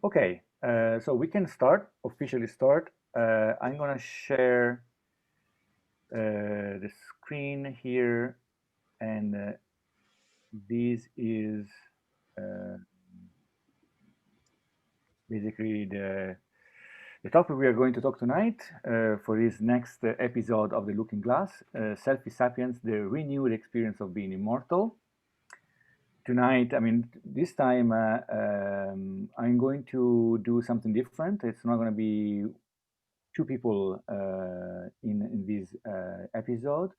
Okay, so we can officially start. I'm gonna share the screen here, and this is uh, basically the topic we are going to talk tonight for this next episode of the Looking Glass, Selfie Sapiens, the renewed experience of being immortal. Tonight, I mean, this time I'm going to do something different. It's not going to be two people in this episode,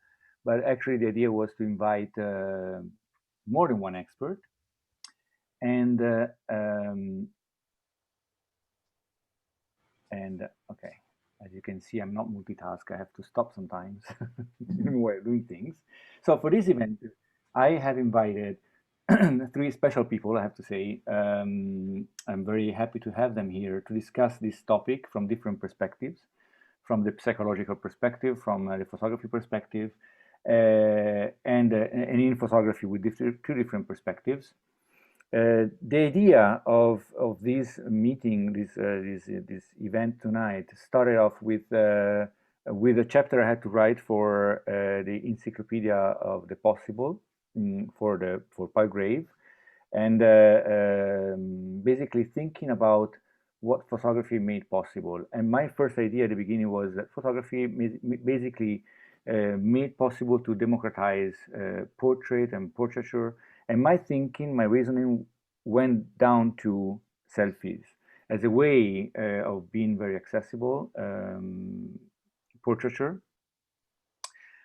but actually the idea was to invite more than one expert. And okay, as you can see, I'm not multitask. I have to stop sometimes while doing things. So for this event, I have invited three special people, I have to say. I'm very happy to have them here to discuss this topic from different perspectives, from the psychological perspective, from the photography perspective, and in photography with two different perspectives. The idea of this meeting, this event tonight, started off with a chapter I had to write for the Encyclopedia of the Possible for Palgrave, and basically thinking about what photography made possible. And my first idea at the beginning was that photography basically made possible to democratize portrait and portraiture. And my thinking, my reasoning went down to selfies as a way of being very accessible portraiture.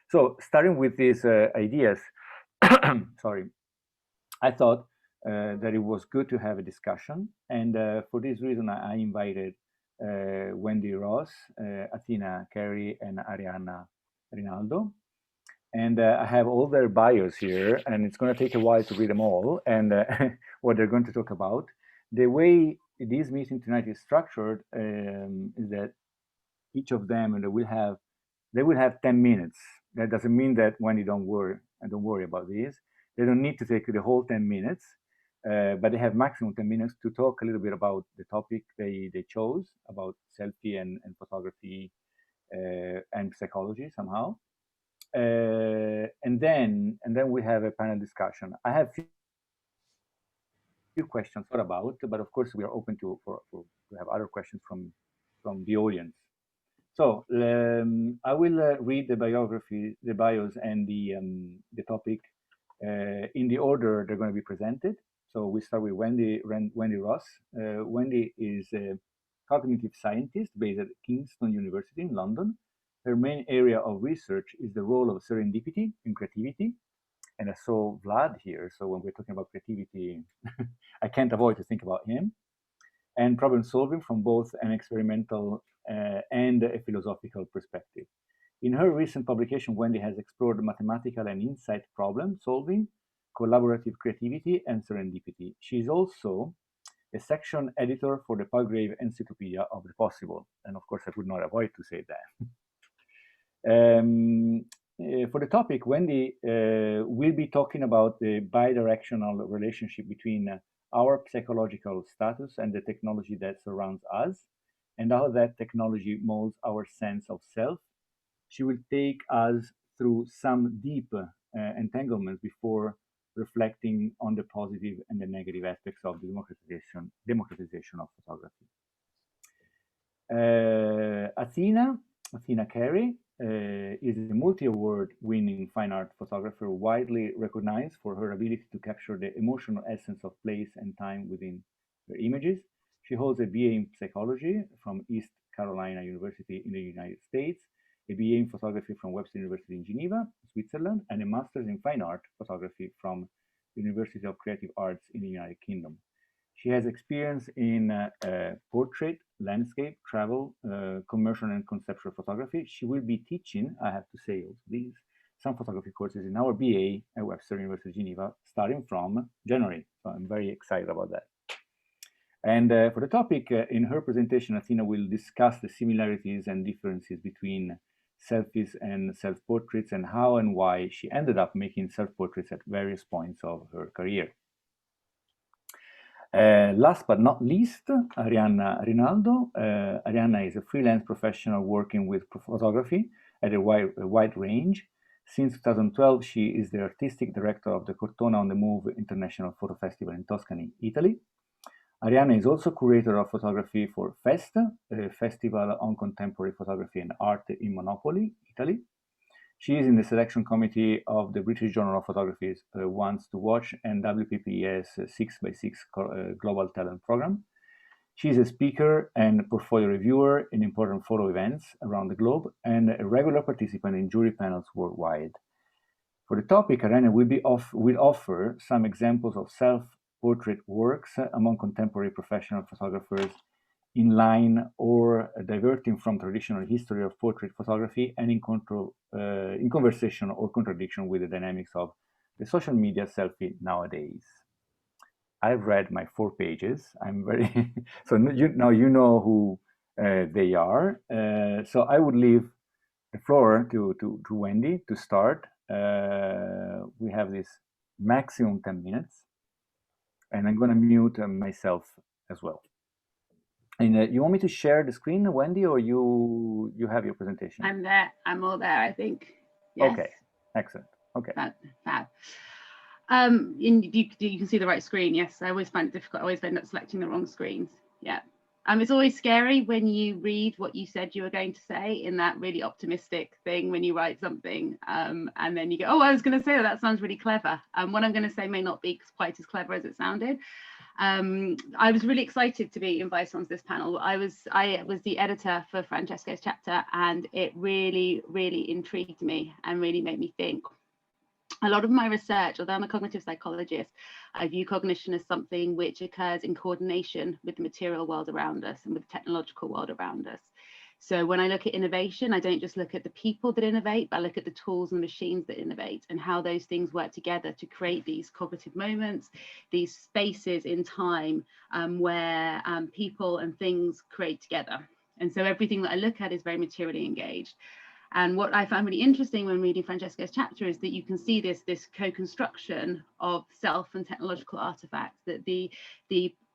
So starting with these ideas, sorry, I thought that it was good to have a discussion. And for this reason, I invited Wendy Ross, Athena Carey, and Arianna Rinaldo. And I have all their bios here, and it's going to take a while to read them all and what they're going to talk about. The way this meeting tonight is structured is that each of them they will have 10 minutes. That doesn't mean that Wendy don't worry about this. They don't need to take the whole 10 minutes, but they have maximum 10 minutes to talk a little bit about the topic they chose, about selfie and photography and psychology somehow. And then we have a panel discussion. I have few questions thought about, but of course we are open to have other questions from the audience. So I will read the bios, and the topic in the order they're going to be presented. So we start with Wendy Ross. Wendy is a cognitive scientist based at Kingston University in London. Her main area of research is the role of serendipity in creativity. And I saw Vlad here, so when we're talking about creativity, I can't avoid to think about him. And problem solving from both an experimental and a philosophical perspective. In her recent publication, Wendy has explored mathematical and insight problem solving, collaborative creativity, and serendipity. She is also a section editor for the Palgrave Encyclopaedia of the Possible. And of course, I could not avoid to say that. For the topic, Wendy will be talking about the bidirectional relationship between our psychological status and the technology that surrounds us, and how that technology molds our sense of self. She will take us through some deep entanglements before reflecting on the positive and the negative aspects of the democratization of photography. Athena Carey is a multi-award winning fine art photographer widely recognized for her ability to capture the emotional essence of place and time within her images. She holds a BA in psychology from East Carolina University in the United States, a BA in photography from Webster University in Geneva, Switzerland, and a master's in fine art photography from the University of Creative Arts in the United Kingdom. She has experience in portrait, landscape, travel, commercial and conceptual photography. She will be teaching, I have to say, some photography courses in our BA at Webster University Geneva, starting from January. So I'm very excited about that. And for the topic, in her presentation, Athena will discuss the similarities and differences between selfies and self-portraits, and how and why she ended up making self-portraits at various points of her career. Last but not least, Arianna Rinaldo. Arianna is a freelance professional working with photography at a wide range. Since 2012, she is the artistic director of the Cortona on the Move International Photo Festival in Tuscany, Italy. Arianna is also curator of photography for FEST, a festival on contemporary photography and art in Monopoli, Italy. She is in the selection committee of the British Journal of Photography's Ones to Watch and WPP's 6x6 Global Talent Program. She is a speaker and portfolio reviewer in important photo events around the globe and a regular participant in jury panels worldwide. For the topic, Arianna will offer some examples of self-portrait works among contemporary professional photographers in line or diverting from traditional history of portrait photography and in conversation or contradiction with the dynamics of the social media selfie nowadays. I've read my 4 pages. I'm very so now you know who they are. So I would leave the floor to Wendy to start. We have this maximum 10 minutes, and I'm going to mute myself as well. And you want me to share the screen, Wendy, or you have your presentation? I'm there. I'm all there, I think. Yes. Okay, excellent. Okay. Fab. You can see the right screen. Yes, I always find it difficult. I always end up selecting the wrong screens. Yeah. It's always scary when you read what you said you were going to say in that really optimistic thing when you write something, and then you go, oh, I was going to say that. That sounds really clever. What I'm going to say may not be quite as clever as it sounded. I was really excited to be invited onto this panel. I was the editor for Francesco's chapter, and it really, really intrigued me and really made me think. A lot of my research, although I'm a cognitive psychologist, I view cognition as something which occurs in coordination with the material world around us and with the technological world around us. So when I look at innovation, I don't just look at the people that innovate, but I look at the tools and machines that innovate and how those things work together to create these cognitive moments, these spaces in time where people and things create together. And so everything that I look at is very materially engaged. And what I found really interesting when reading Francesco's chapter is that you can see this co-construction of self and technological artifacts, that the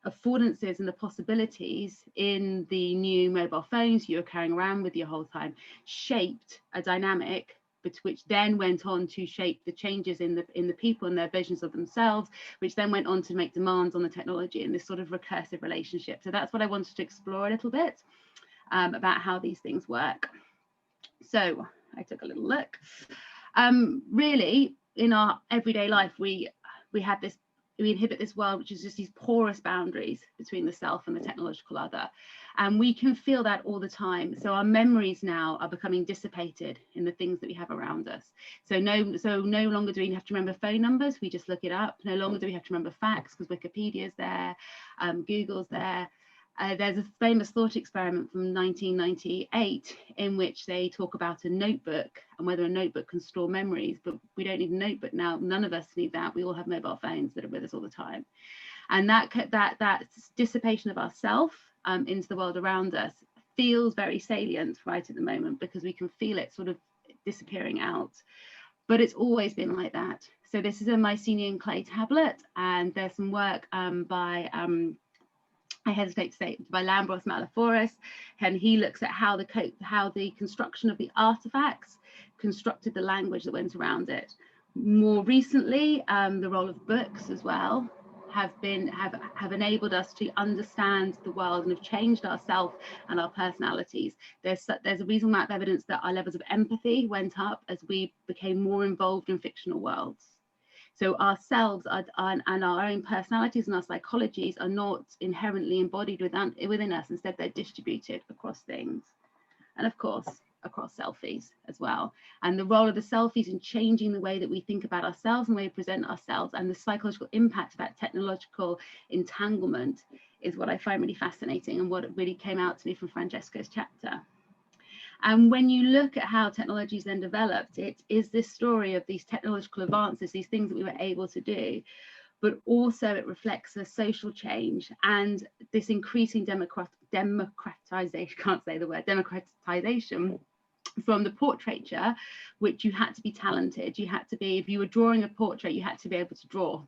affordances and the possibilities in the new mobile phones you're carrying around with you the whole time shaped a dynamic which then went on to shape the changes in the people and their visions of themselves, which then went on to make demands on the technology in this sort of recursive relationship. So that's what I wanted to explore a little bit about how these things work. So I took a little look. Really, in our everyday life, we inhabit this world which is just these porous boundaries between the self and the technological other, and we can feel that all the time. So our memories now are becoming dissipated in the things that we have around us. So no longer do we have to remember phone numbers, we just look it up. No longer do we have to remember facts because Wikipedia's there, Google's there. There's a famous thought experiment from 1998 in which they talk about a notebook and whether a notebook can store memories, but we don't need a notebook now. None of us need that. We all have mobile phones that are with us all the time. And that dissipation of ourself into the world around us feels very salient right at the moment because we can feel it sort of disappearing out. But it's always been like that. So this is a Mycenian clay tablet, and there's some work by I hesitate to say, by Lambros Malaforis, and he looks at how the construction of the artifacts constructed the language that went around it. More recently, the role of books as well have enabled us to understand the world and have changed ourselves and our personalities. There's a reasonable amount of evidence that our levels of empathy went up as we became more involved in fictional worlds. So ourselves and our own personalities and our psychologies are not inherently embodied within us. Instead, they're distributed across things. And of course, across selfies as well. And the role of the selfies in changing the way that we think about ourselves and the way we present ourselves, and the psychological impact of that technological entanglement is what I find really fascinating and what really came out to me from Francesco's chapter. And when you look at how technologies then developed, it is this story of these technological advances, these things that we were able to do, but also it reflects a social change and this increasing democratization, can't say the word, democratization from the portraiture, which you had to be talented. You had to be, if you were drawing a portrait, you had to be able to draw.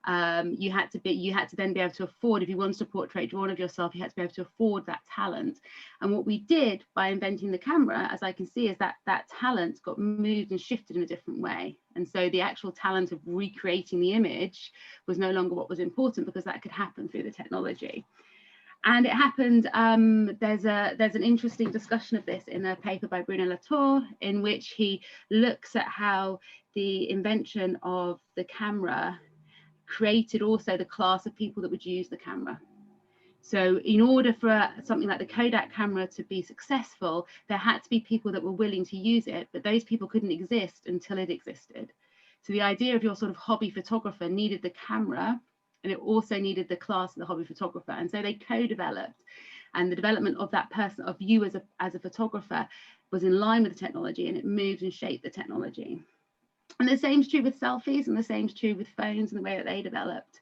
You had to then be able to afford, if you wanted a portrait drawn of yourself, you had to be able to afford that talent. And what we did by inventing the camera, as I can see, is that that talent got moved and shifted in a different way. And so the actual talent of recreating the image was no longer what was important, because that could happen through the technology. And it happened, there's an interesting discussion of this in a paper by Bruno Latour, in which he looks at how the invention of the camera created also the class of people that would use the camera. So in order for something like the Kodak camera to be successful, there had to be people that were willing to use it, but those people couldn't exist until it existed. So the idea of your sort of hobby photographer needed the camera, and it also needed the class of the hobby photographer. And so they co-developed, and the development of that person, of you as a photographer, was in line with the technology, and it moved and shaped the technology. And the same is true with selfies, and the same is true with phones and the way that they developed.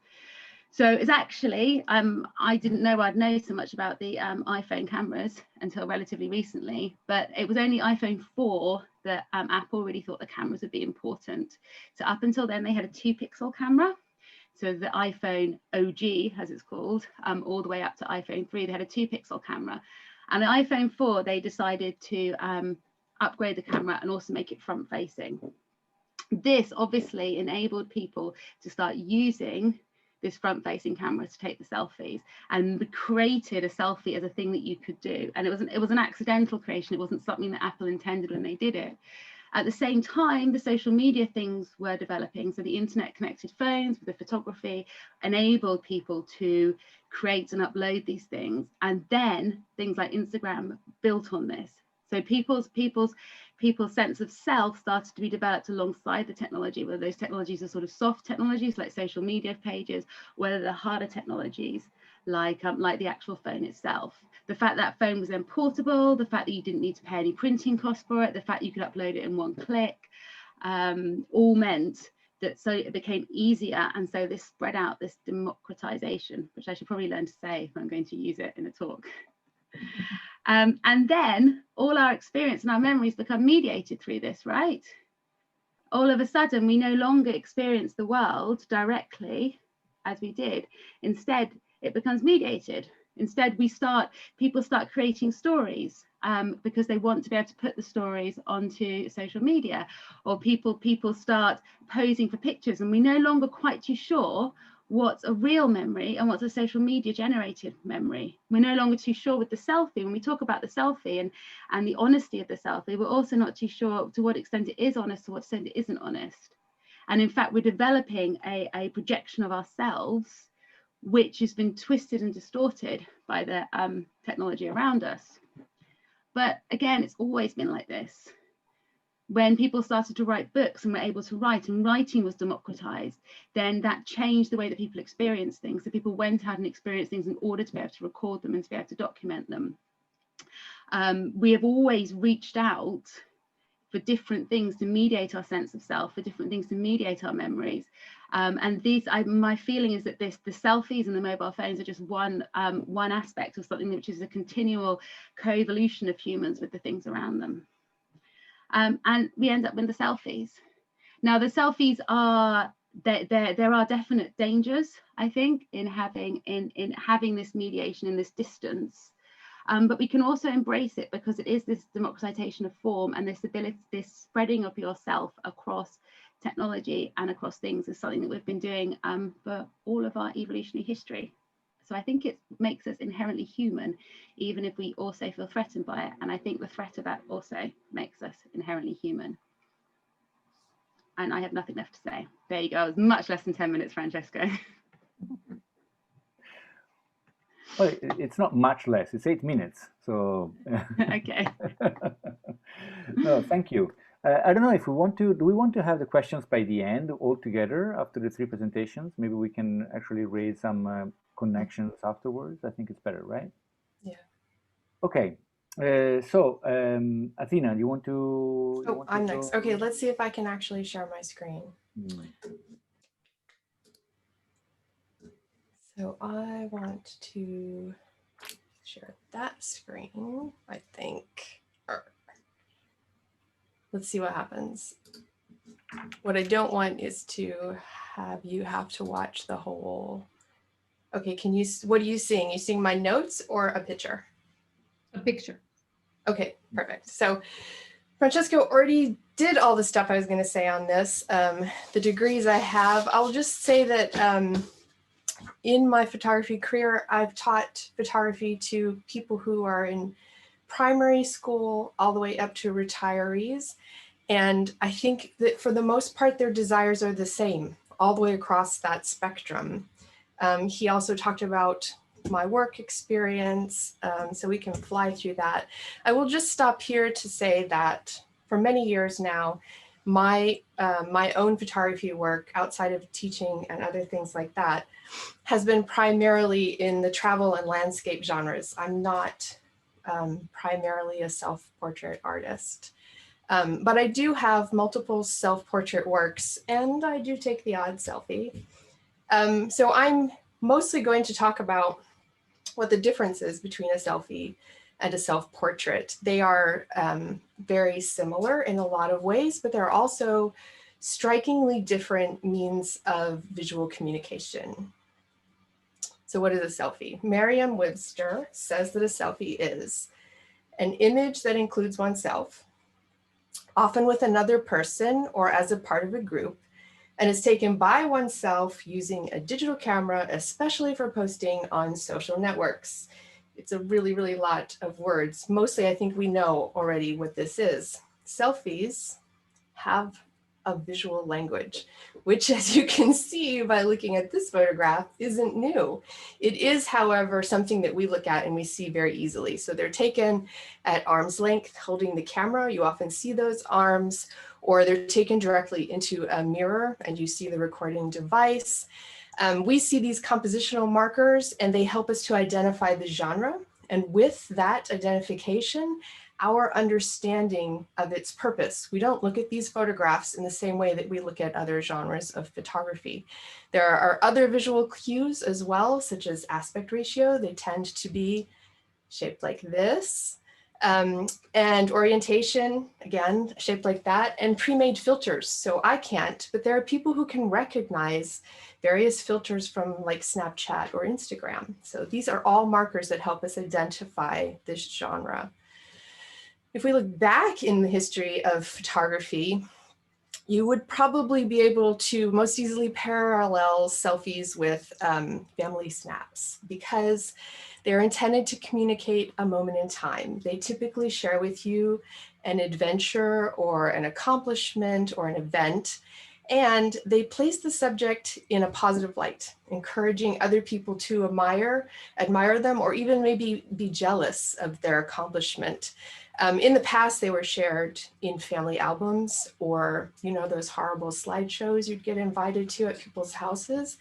So it's actually, I didn't know I'd know so much about the iPhone cameras until relatively recently, but it was only iPhone 4 that Apple really thought the cameras would be important. So up until then, they had a 2-pixel camera. So the iPhone OG, as it's called, all the way up to iPhone 3, they had a 2-pixel camera. And the iPhone 4, they decided to upgrade the camera and also make it front-facing. This obviously enabled people to start using this front-facing camera to take the selfies, and created a selfie as a thing that you could do. And it was an accidental creation. It wasn't something that Apple intended when they did it. At the same time, the social media things were developing. So the internet connected phones with the photography enabled people to create and upload these things. And then things like Instagram built on this. So people's sense of self started to be developed alongside the technology, whether those technologies are sort of soft technologies like social media pages, whether they're harder technologies like the actual phone itself. The fact that phone was then portable, the fact that you didn't need to pay any printing costs for it, the fact you could upload it in one click, all meant that so it became easier. And so this spread out, this democratization, which I should probably learn to say if I'm going to use it in a talk. And then all our experience and our memories become mediated through this, right? All of a sudden, we no longer experience the world directly as we did. Instead, it becomes mediated. Instead, people start creating stories because they want to be able to put the stories onto social media, or people start posing for pictures, and we're no longer quite too sure what's a real memory and what's a social media generated memory. We're no longer too sure with the selfie. When we talk about the selfie and the honesty of the selfie, we're also not too sure to what extent it is honest, to what extent it isn't honest. And in fact, we're developing a projection of ourselves which has been twisted and distorted by the technology around us. But again, it's always been like this. When people started to write books and were able to write, and writing was democratized, then that changed the way that people experience things. So people went out and experienced things in order to be able to record them and to be able to document them. We have always reached out for different things to mediate our sense of self, for different things to mediate our memories. And my feeling is that the selfies and the mobile phones are just one aspect of something which is a continual co-evolution of humans with the things around them. And we end up with the selfies. Now, the selfies are, there are definite dangers, I think, in having this mediation and this distance. But we can also embrace it because it is this democratization of form, and this ability, this spreading of yourself across technology and across things is something that we've been doing for all of our evolutionary history. So I think it makes us inherently human, even if we also feel threatened by it. And I think the threat of that also makes us inherently human. And I have nothing left to say. There you go. It was much less than 10 minutes, Francesco. Well, it's not much less. It's 8 minutes. So okay. No, thank you. I don't know if we want to. Do we want to have the questions by the end all together after the 3 presentations? Maybe we can actually raise some connections afterwards. I think it's better, right? Yeah. Okay. So, Athena, you want to? Oh, I'm next. Okay, let's see if I can actually share my screen. So I want to share that screen, I think. Let's see what happens. What I don't want is to you have to watch the whole. Okay, what are you seeing? You seeing my notes or a picture? A picture. Okay, perfect. So Francesco already did all the stuff I was going to say on this. The degrees I have, I'll just say that in my photography career, I've taught photography to people who are in primary school all the way up to retirees. And I think that for the most part, their desires are the same all the way across that spectrum. He also talked about my work experience, so we can fly through that. I will just stop here to say that for many years now, my own photography work outside of teaching and other things like that has been primarily in the travel and landscape genres. I'm not primarily a self-portrait artist. But I do have multiple self-portrait works, and I do take the odd selfie. So I'm mostly going to talk about what the difference is between a selfie and a self-portrait. They are very similar in a lot of ways, but they're also strikingly different means of visual communication. So what is a selfie? Merriam-Webster says that a selfie is an image that includes oneself, often with another person or as a part of a group, and is taken by oneself using a digital camera, especially for posting on social networks. It's a really, really lot of words. Mostly, I think we know already what this is. Selfies have a visual language, which, as you can see by looking at this photograph, isn't new. It is, however, something that we look at and we see very easily. So they're taken at arm's length, holding the camera. You often see those arms, or they're taken directly into a mirror and you see the recording device. We see these compositional markers and they help us to identify the genre. And with that identification, our understanding of its purpose. We don't look at these photographs in the same way that we look at other genres of photography. There are other visual cues as well, such as aspect ratio. They tend to be shaped like this. And orientation, again, shaped like that, and pre-made filters. So I can't, but there are people who can recognize various filters from like Snapchat or Instagram. So these are all markers that help us identify this genre. If we look back in the history of photography, you would probably be able to most easily parallel selfies with family snaps because they're intended to communicate a moment in time. They typically share with you an adventure or an accomplishment or an event, and they place the subject in a positive light, encouraging other people to admire them, or even maybe be jealous of their accomplishment. In the past, they were shared in family albums or, you know, those horrible slideshows you'd get invited to at people's houses.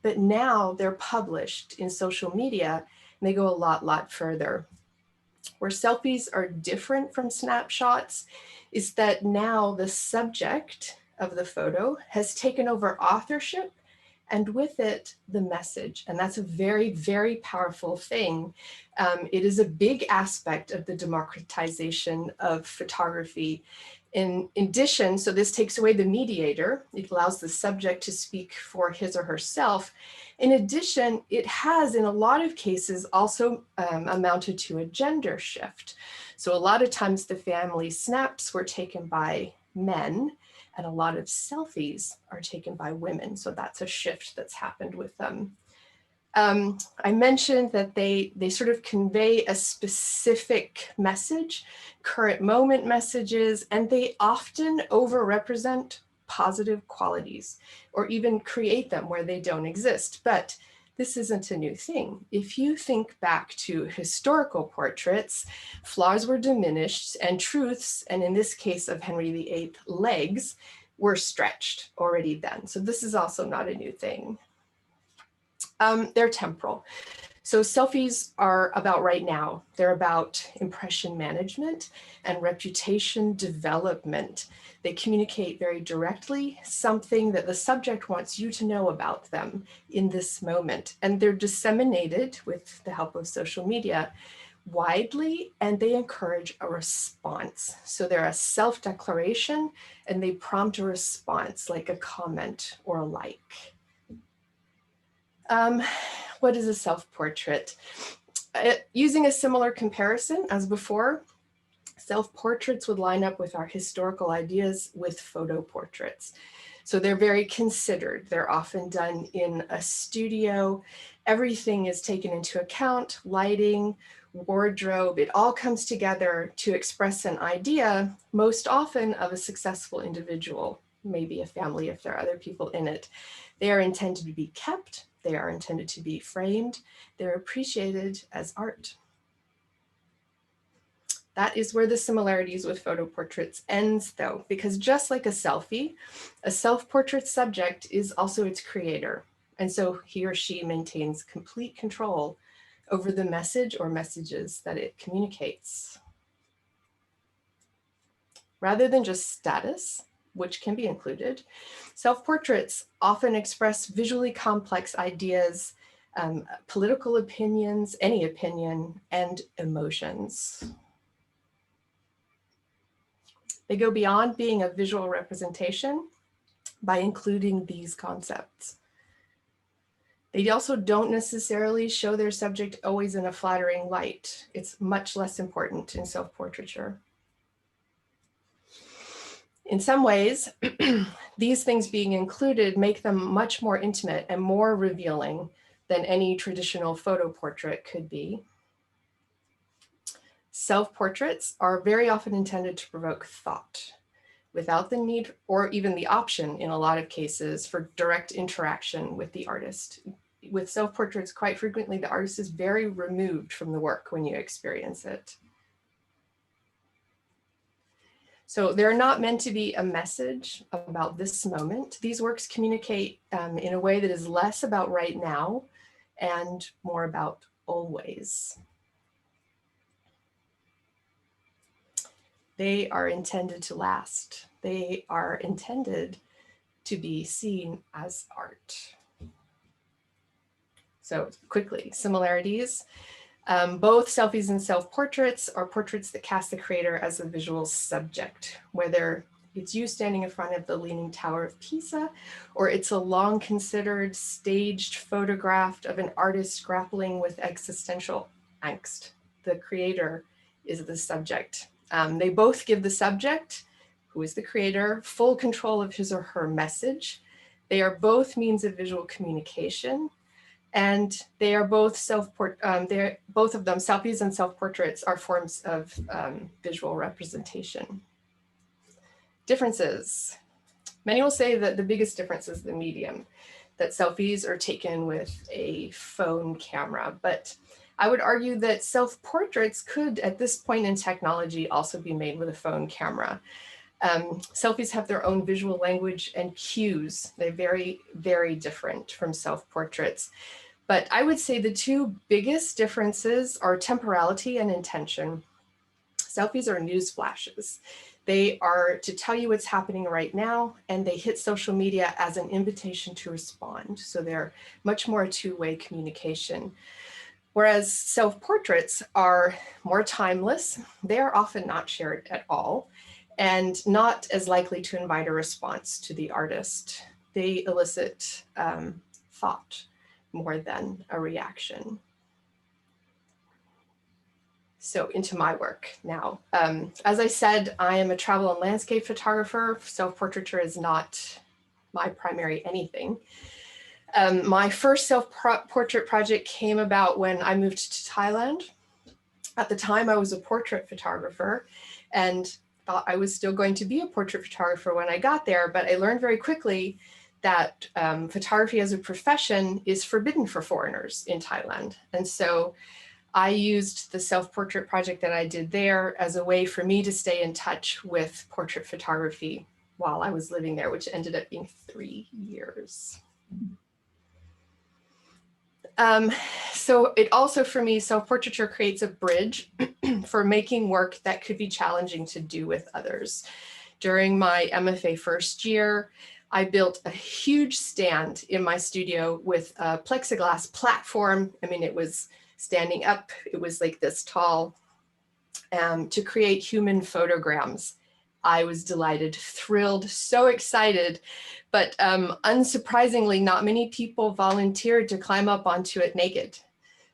But now they're published in social media and they go a lot further. Where selfies are different from snapshots is that now the subject of the photo has taken over authorship and with it, the message. And that's a very, very powerful thing. It is a big aspect of the democratization of photography. In addition, so this takes away the mediator. It allows the subject to speak for his or herself. In addition, it has, in a lot of cases, also amounted to a gender shift. So a lot of times the family snaps were taken by men, and a lot of selfies are taken by women. So that's a shift that's happened with them. I mentioned that they sort of convey a specific message, current moment messages, and they often overrepresent positive qualities or even create them where they don't exist. But this isn't a new thing. If you think back to historical portraits, flaws were diminished and truths, and in this case of Henry VIII, legs, were stretched already then. So this is also not a new thing. They're temporal. So selfies are about right now. They're about impression management and reputation development. They communicate very directly something that the subject wants you to know about them in this moment. And they're disseminated with the help of social media widely, and they encourage a response. So they're a self-declaration and they prompt a response like a comment or a like. What is a self-portrait? Using a similar comparison as before, self-portraits would line up with our historical ideas with photo portraits. So they're very considered. They're often done in a studio. Everything is taken into account, lighting, wardrobe, it all comes together to express an idea, most often of a successful individual, maybe a family if there are other people in it. They are intended to be kept, they are intended to be framed, they're appreciated as art. That is where the similarities with photo portraits ends though, because just like a selfie, a self-portrait subject is also its creator. And so he or she maintains complete control over the message or messages that it communicates. Rather than just status, which can be included, self-portraits often express visually complex ideas, political opinions, any opinion, and emotions. They go beyond being a visual representation by including these concepts. They also don't necessarily show their subject always in a flattering light. It's much less important in self-portraiture. In some ways, these things being included make them much more intimate and more revealing than any traditional photo portrait could be. Self-portraits are very often intended to provoke thought, without the need or even the option in a lot of cases for direct interaction with the artist. With self-portraits, quite frequently, the artist is very removed from the work when you experience it. So they're not meant to be a message about this moment. These works communicate in a way that is less about right now and more about always. They are intended to last. They are intended to be seen as art. So quickly, similarities. Both selfies and self-portraits are portraits that cast the creator as a visual subject, whether it's you standing in front of the Leaning Tower of Pisa, or it's a long considered staged photograph of an artist grappling with existential angst. The creator is the subject. They both give the subject, who is the creator, full control of his or her message. They are both means of visual communication. And they are both both of them, selfies and self-portraits, are forms of visual representation. Differences. Many will say that the biggest difference is the medium, that selfies are taken with a phone camera, but I would argue that self-portraits could, at this point in technology, also be made with a phone camera. Selfies have their own visual language and cues. They're very, very different from self-portraits. But I would say the two biggest differences are temporality and intention. Selfies are news flashes. They are to tell you what's happening right now, and they hit social media as an invitation to respond. So they're much more a two-way communication. Whereas self-portraits are more timeless. They are often not shared at all and not as likely to invite a response to the artist. They elicit thought more than a reaction. So into my work now. As I said, I am a travel and landscape photographer. Self-portraiture is not my primary anything. My first self-portrait project came about when I moved to Thailand. At the time, I was a portrait photographer and thought I was still going to be a portrait photographer when I got there, but I learned very quickly that photography as a profession is forbidden for foreigners in Thailand. And so I used the self-portrait project that I did there as a way for me to stay in touch with portrait photography while I was living there, which ended up being 3 years. So it also, for me, self-portraiture creates a bridge for making work that could be challenging to do with others. During my MFA first year, I built a huge stand in my studio with a plexiglass platform. I mean, it was standing up. It was like this tall, to create human photograms. I was delighted, thrilled, so excited, but unsurprisingly, not many people volunteered to climb up onto it naked.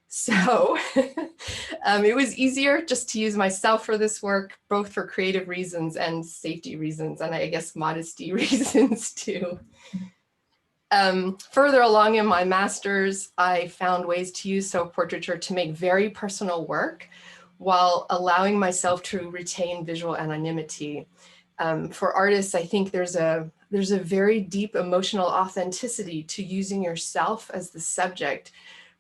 So it was easier just to use myself for this work, both for creative reasons and safety reasons, and I guess modesty reasons too. Further along in my master's, I found ways to use self-portraiture to make very personal work while allowing myself to retain visual anonymity. For artists, I think there's a very deep emotional authenticity to using yourself as the subject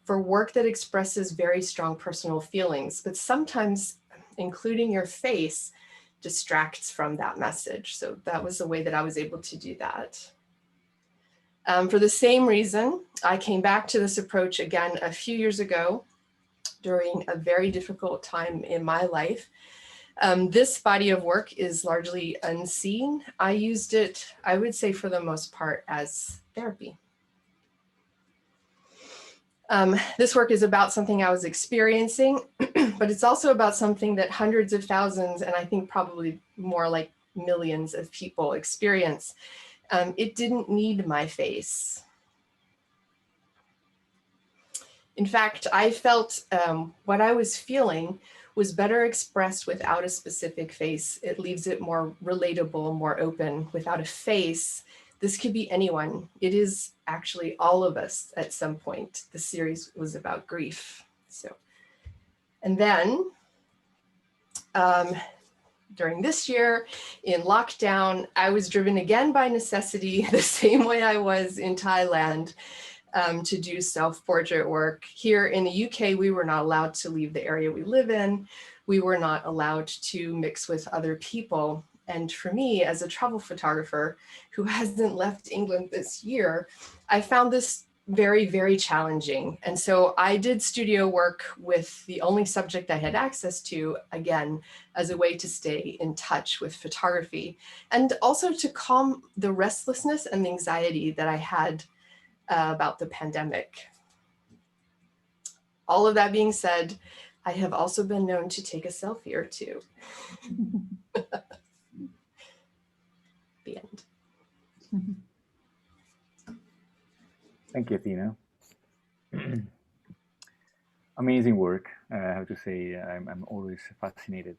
for work that expresses very strong personal feelings, but sometimes including your face distracts from that message. So that was the way that I was able to do that. For the same reason, I came back to this approach again a few years ago during a very difficult time in my life. This body of work is largely unseen. I used it, I would say for the most part, as therapy. This work is about something I was experiencing, but it's also about something that hundreds of thousands, and I think probably more like millions of people experience. It didn't need my face. In fact, I felt what I was feeling was better expressed without a specific face. It leaves it more relatable, more open. Without a face, this could be anyone. It is actually all of us at some point. The series was about grief. So, and then during this year in lockdown, I was driven again by necessity, the same way I was in Thailand, to do self-portrait work. Here in the UK, we were not allowed to leave the area we live in. We were not allowed to mix with other people. And for me, as a travel photographer who hasn't left England this year, I found this very, very challenging. And so I did studio work with the only subject I had access to, again, as a way to stay in touch with photography and also to calm the restlessness and the anxiety that I had about the pandemic. All of that being said, I have also been known to take a selfie or two. The end. Thank you, Athena. Amazing work. I have to say, I'm always fascinated.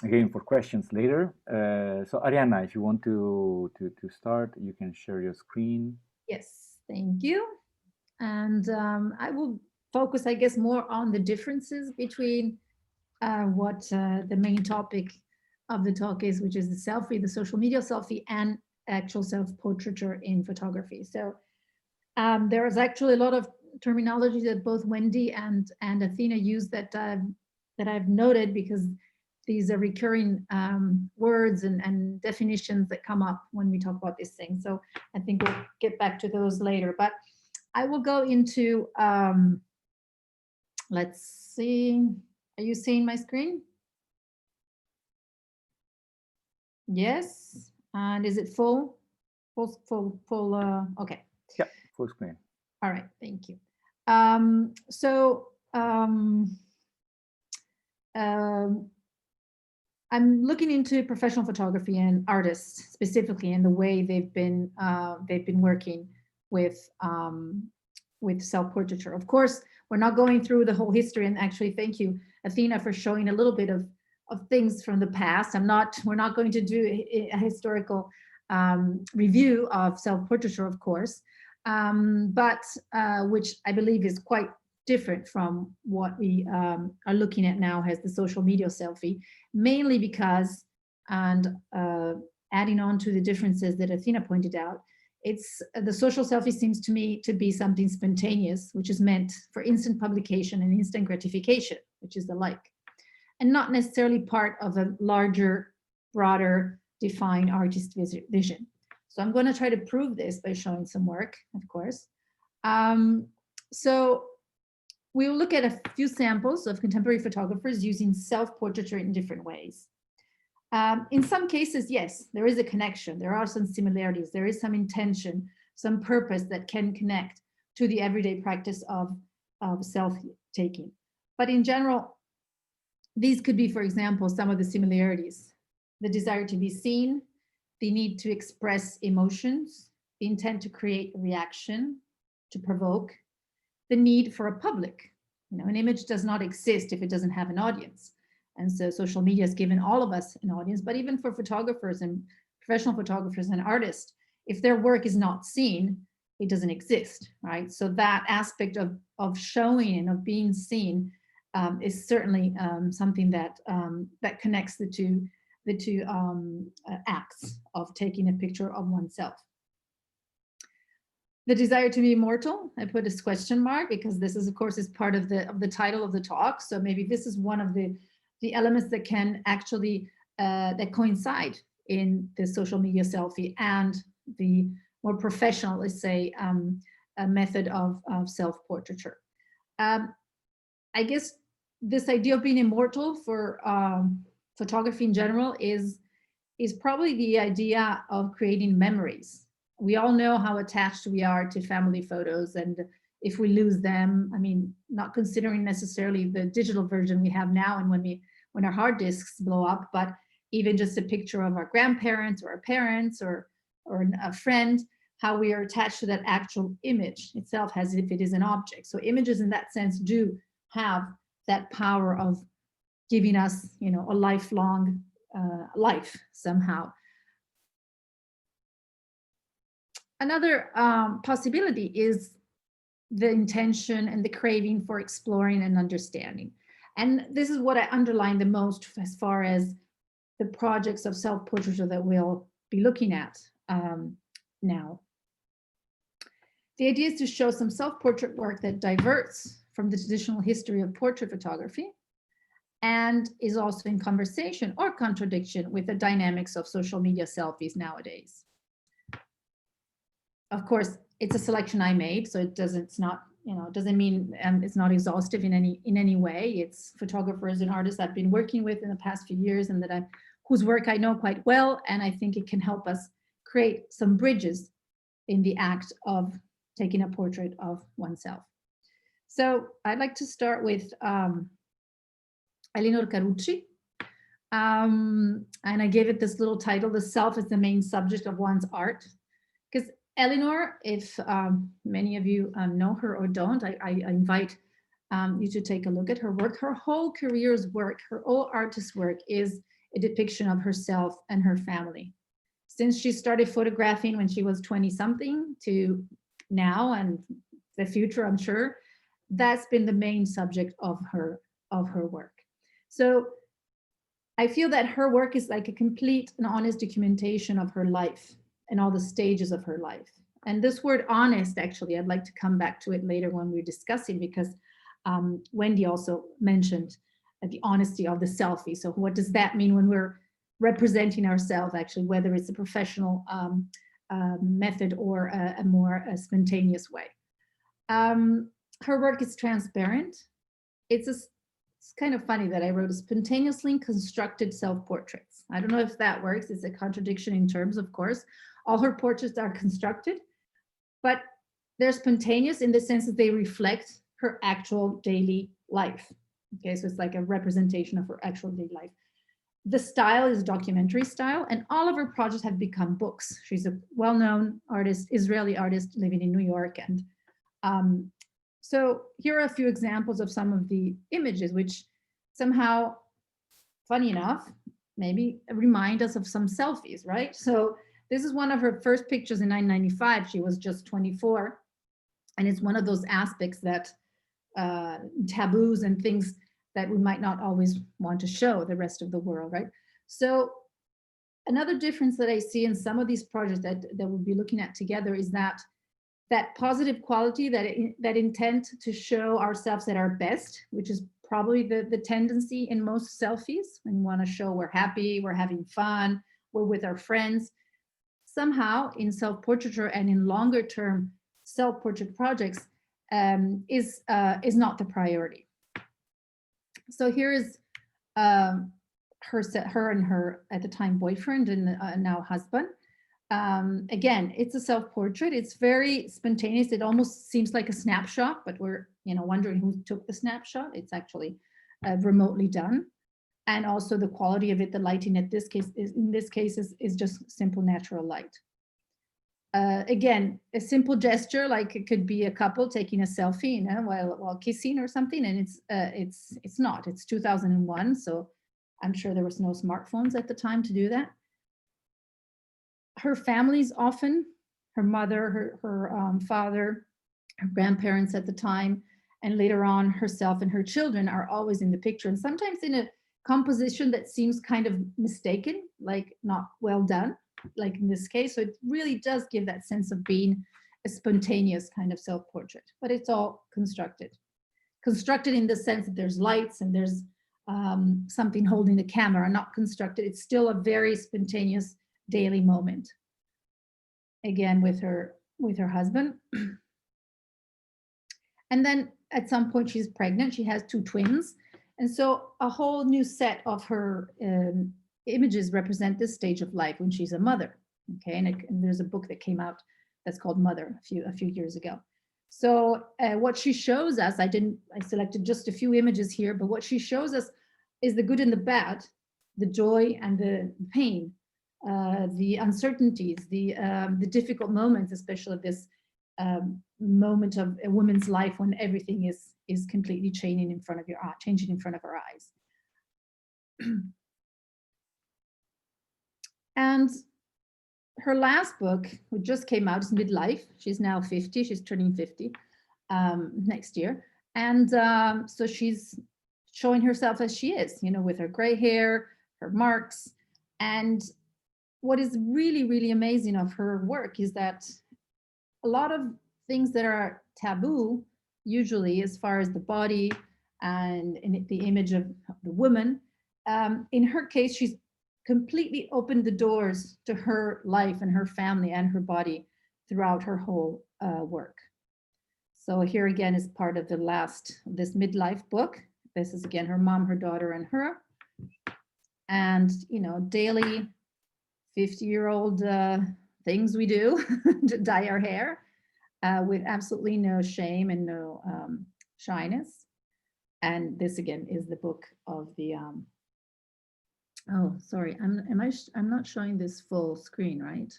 Again, for questions later. So Arianna, if you want to start, you can share your screen. Yes, thank you. And I will focus, I guess, more on the differences between what the main topic of the talk is, which is the selfie, the social media selfie, and actual self-portraiture in photography. So there is actually a lot of terminology that both Wendy and Athena use that I've noted, because these are recurring words and definitions that come up when we talk about these things. So I think we'll get back to those later. But I will go into, let's see, are you seeing my screen? Yes, and is it full? Full, okay. Yeah, full screen. All right, thank you. I'm looking into professional photography and artists specifically, and the way they've been working with self-portraiture. Of course, we're not going through the whole history, and actually, thank you, Athena, for showing a little bit of things from the past. We're not going to do a historical review of self-portraiture, of course, but which I believe is quite different from what we are looking at now as the social media selfie, mainly because, and adding on to the differences that Athena pointed out, it's the social selfie seems to me to be something spontaneous, which is meant for instant publication and instant gratification, which is the like, and not necessarily part of a larger, broader, defined artist vision. So I'm going to try to prove this by showing some work, of course. So we will look at a few samples of contemporary photographers using self-portraiture in different ways. In some cases, yes, there is a connection. There are some similarities. There is some intention some purpose that can connect to the everyday practice of self-taking. But in general, these could be, for example, some of the similarities: the desire to be seen, the need to express emotions, the intent to create a reaction, to provoke, the need for a public. You know, an image does not exist if it doesn't have an audience. And so social media has given all of us an audience, but even for photographers and professional photographers and artists, if their work is not seen, it doesn't exist, right? So that aspect of showing and of being seen is certainly something that that connects the two acts of taking a picture of oneself. The desire to be immortal, I put this question mark because this is, of course, is part of the title of the talk. So maybe this is one of the elements that can actually that coincide in the social media selfie and the more professional, let's say, method of self-portraiture. I guess this idea of being immortal for photography in general is probably the idea of creating memories. We all know how attached we are to family photos, and if we lose them, I mean, not considering necessarily the digital version we have now and when our hard disks blow up, but even just a picture of our grandparents or our parents or a friend, how we are attached to that actual image itself as if it is an object. So images in that sense do have that power of giving us, you know, a lifelong life somehow. Another possibility is the intention and the craving for exploring and understanding. And this is what I underline the most as far as the projects of self-portraiture that we'll be looking at now. The idea is to show some self-portrait work that diverts from the traditional history of portrait photography and is also in conversation or contradiction with the dynamics of social media selfies nowadays. Of course, it's a selection I made, so it's not, you know, it doesn't mean it's not exhaustive in any way. It's photographers and artists I've been working with in the past few years and whose work I know quite well, and I think it can help us create some bridges in the act of taking a portrait of oneself. So I'd like to start with Elinor Carucci, and I gave it this little title, "The Self is the Main Subject of One's Art," because Elinor, if many of you know her or don't, I invite you to take a look at her work. Her whole career's work, her whole artist's work is a depiction of herself and her family. Since she started photographing when she was 20-something to now and the future, I'm sure, that's been the main subject of her work. So I feel that her work is like a complete and honest documentation of her life and all the stages of her life. And this word honest, actually, I'd like to come back to it later when we're discussing, because Wendy also mentioned the honesty of the selfie. So what does that mean when we're representing ourselves, actually, whether it's a professional method or a more spontaneous way. Her work is transparent. It's kind of funny that I wrote spontaneously constructed self-portraits. I don't know if that works. It's a contradiction in terms, of course. All her portraits are constructed, but they're spontaneous in the sense that they reflect her actual daily life. Okay, so it's like a representation of her actual daily life. The style is documentary style, and all of her projects have become books. She's a well-known artist, Israeli artist living in New York. And so here are a few examples of some of the images, which somehow, funny enough, maybe remind us of some selfies, right? So this is one of her first pictures in 1995. She was just 24. And it's one of those aspects that taboos and things that we might not always want to show the rest of the world, right? So another difference that I see in some of these projects that we'll be looking at together is that positive quality, that intent to show ourselves at our best, which is probably the tendency in most selfies. We want to show we're happy, we're having fun, we're with our friends. Somehow in self-portraiture and in longer term self-portrait projects is not the priority. So here is her and her at the time boyfriend and now husband Again, it's a self-portrait. It's very spontaneous. It almost seems like a snapshot, but we're wondering who took the snapshot. It's actually remotely done. And also the quality of it, the lighting in this case is just simple natural light. Again, a simple gesture, like it could be a couple taking a selfie, while kissing or something, and it's not. It's 2001, so I'm sure there was no smartphones at the time to do that. Her family's often, her mother, her father, her grandparents at the time, and later on herself and her children are always in the picture, and sometimes in a composition that seems kind of mistaken, like not well done, like in this case. So it really does give that sense of being a spontaneous kind of self-portrait, but it's all constructed. Constructed in the sense that there's lights and there's something holding the camera, not constructed. It's still a very spontaneous daily moment. Again, with her husband. And then at some point she's pregnant. She has 2 twins. And so a whole new set of her images represent this stage of life when she's a mother. Okay, and there's a book that came out that's called Mother a few years ago. So what she shows us, I selected just a few images here, but what she shows us is the good and the bad, the joy and the pain, the uncertainties, the difficult moments, especially of this moment of a woman's life when everything is completely changing in front of her eyes. And her last book, which just came out, is Midlife. She's now 50. She's turning 50 next year. And so she's showing herself as she is, with her gray hair, her marks. And what is really, really amazing of her work is that a lot of things that are taboo, usually as far as the body and in the image of the woman, in her case, she's completely opened the doors to her life and her family and her body throughout her whole work. So here again is part of this midlife book. This is again her mom, her daughter, and her. And, daily 50-year-old things we do to dye our hair with absolutely no shame and no shyness. And this again is the book of the, oh, sorry, I'm not showing this full screen, right?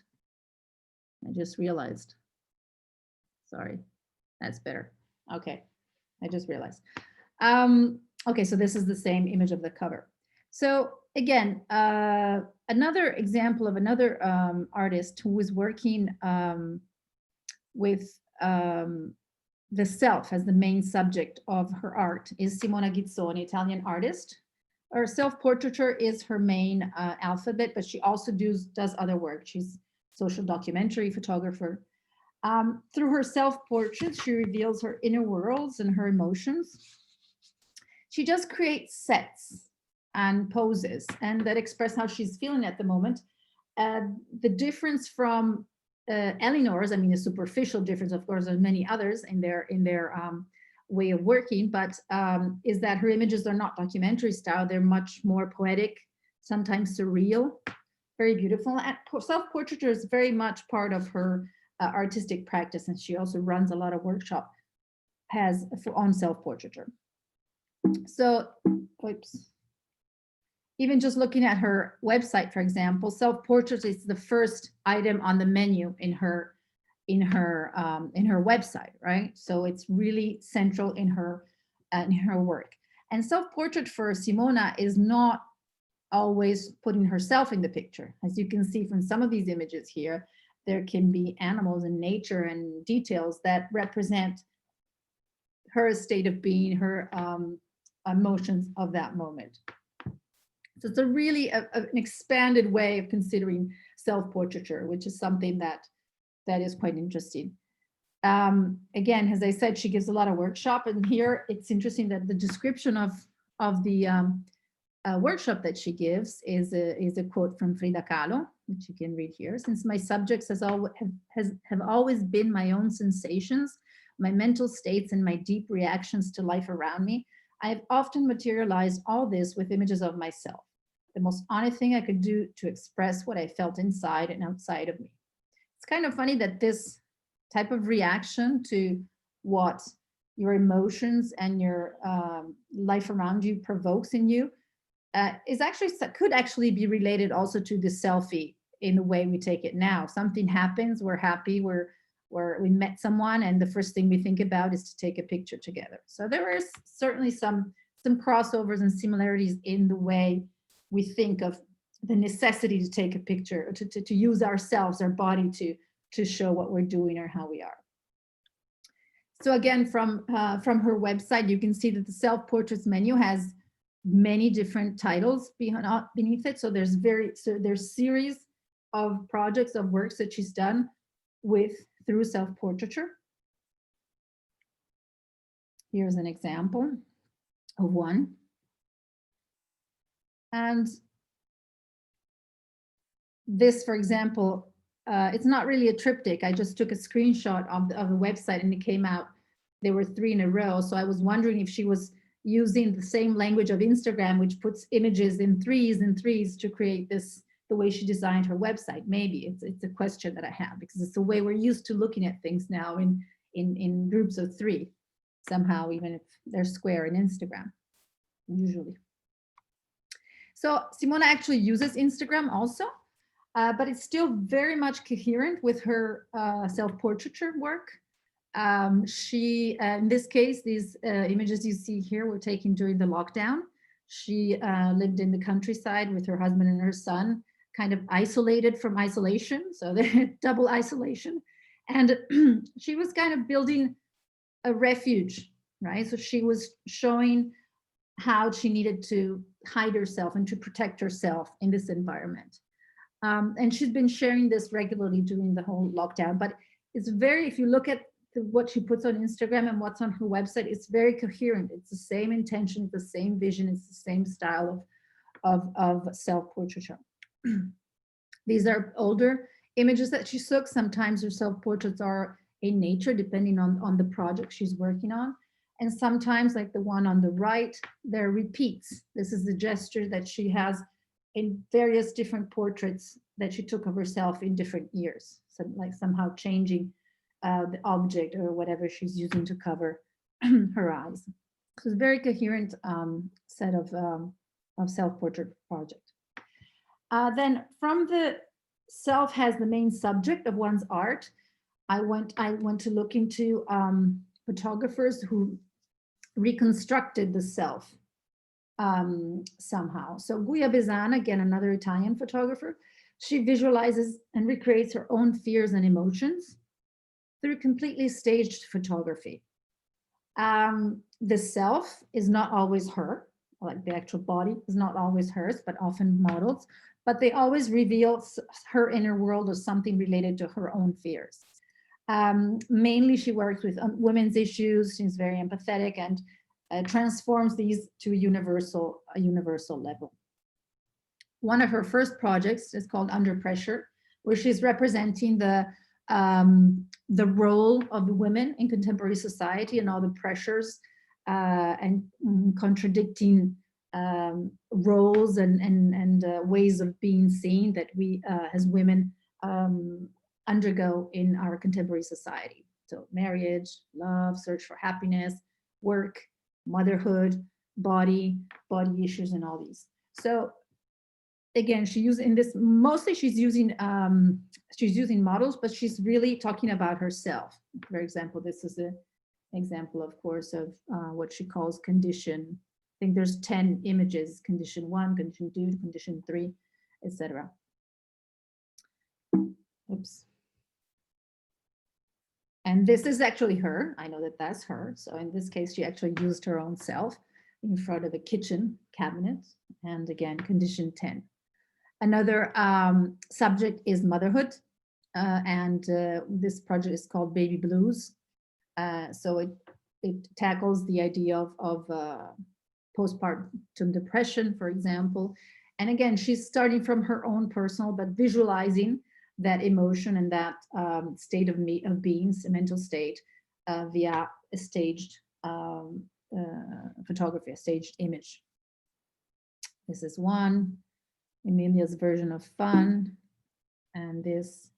I just realized. Sorry, that's better. Okay, I just realized. Okay, so this is the same image of the cover. So again, another example of another artist who was working with the self as the main subject of her art is Simona Ghizzoni, Italian artist. Her self-portraiture is her main alphabet, but she also does other work. She's social documentary photographer. Through her self-portraits, she reveals her inner worlds and her emotions. She just creates sets and poses and that express how she's feeling at the moment. The difference from Eleanor's, a superficial difference, of course, there's many others in their way of working, but is that her images are not documentary style. They're much more poetic, sometimes surreal, very beautiful. And self-portraiture is very much part of her artistic practice, and she also runs a lot of workshops on self-portraiture. So, oops. Even just looking at her website, for example, self-portrait is the first item on the menu in her website, right? So it's really central in her work. And self-portrait for Simona is not always putting herself in the picture. As you can see from some of these images here, there can be animals and nature and details that represent her state of being, her emotions of that moment. So it's a really an expanded way of considering self-portraiture, which is something that is quite interesting. Again, as I said, she gives a lot of workshop, and here it's interesting that the description of the workshop that she gives is a quote from Frida Kahlo, which you can read here. Since my subjects have always been my own sensations, my mental states, and my deep reactions to life around me, I have often materialized all this with images of myself, the most honest thing I could do to express what I felt inside and outside of me. kind of funny that this type of reaction to what your emotions and your life around you provokes in you could actually be related also to the selfie in the way we take it now. Something happens, we're happy, we met someone, and the first thing we think about is to take a picture together. So there is certainly some crossovers and similarities in the way we think of the necessity to take a picture, to use ourselves, our body to show what we're doing or how we are. So again, from her website, you can see that the self-portraits menu has many different titles beneath it. So there's series of projects, of works that she's done through self-portraiture. Here's an example of one. And this, for example, it's not really a triptych. I just took a screenshot of the website and it came out. There were 3 in a row. So I was wondering if she was using the same language of Instagram, which puts images in threes and threes to create this, the way she designed her website. Maybe it's a question that I have, because it's the way we're used to looking at things now in groups of 3, somehow, even if they're square in Instagram, usually. So Simona actually uses Instagram also, but it's still very much coherent with her self-portraiture work. In this case, these images you see here were taken during the lockdown. She lived in the countryside with her husband and her son, kind of isolated from isolation, so they're double isolation. And she was kind of building a refuge, right? So she was showing how she needed to hide herself and to protect herself in this environment. And she's been sharing this regularly during the whole lockdown, but it's if you look at what she puts on Instagram and what's on her website, it's very coherent. It's the same intention, it's the same vision, it's the same style of self-portraiture. These are older images that she took. Sometimes her self-portraits are in nature, depending on the project she's working on. And sometimes, like the one on the right, they're repeats. This is the gesture that she has in various different portraits that she took of herself in different years. So like somehow changing the object or whatever she's using to cover her eyes. So it's a very coherent set of self-portrait project. Then from the self has the main subject of one's art, I went to look into photographers who reconstructed the self somehow. So Gula Besana, again, another Italian photographer, she visualizes and recreates her own fears and emotions through completely staged photography. The self is not always her, like the actual body is not always hers, but often models, but they always reveal her inner world or something related to her own fears. Mainly she works with women's issues. She's very empathetic and transforms these to a universal level. One of her first projects is called Under Pressure, where she's representing the role of the women in contemporary society and all the pressures and contradicting roles and ways of being seen that we as women undergo in our contemporary society. So marriage, love, search for happiness, work, motherhood, body issues, and all these. So again, she used in this, mostly she's using models, but she's really talking about herself. For example, this is an example, of course, of what she calls condition. I think there's 10 images: condition 1, condition 2, condition 3, etc. Oops. And this is actually her. I know that that's her. So in this case, she actually used her own self in front of a kitchen cabinet. And again, condition 10. Another subject is motherhood. And this project is called Baby Blues. So it tackles the idea of postpartum depression, for example. And again, she's starting from her own personal, but visualizing that emotion and that state of being, a mental state, via a staged photography, a staged image. This is one, Emilia's version of fun. And this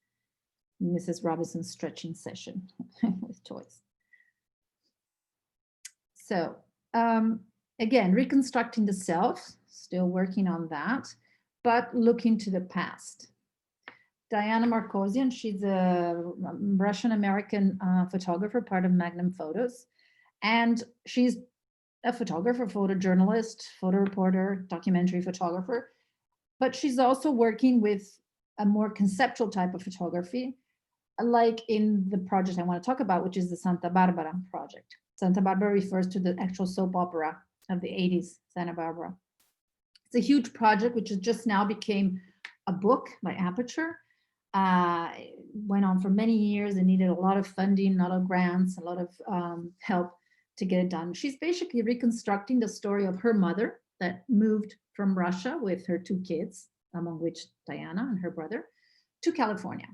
Mrs. Robinson's stretching session with toys. So again, reconstructing the self, still working on that, but looking to the past. Diana Markosian, she's a Russian-American photographer, part of Magnum Photos. And she's a photographer, photojournalist, photo reporter, documentary photographer. But she's also working with a more conceptual type of photography, like in the project I want to talk about, which is the Santa Barbara project. Santa Barbara refers to the actual soap opera of the 80s, Santa Barbara. It's a huge project, which has just now became a book by Aperture. It went on for many years and needed a lot of funding, a lot of grants, a lot of help to get it done. She's basically reconstructing the story of her mother that moved from Russia with her 2 kids, among which Diana and her brother, to California.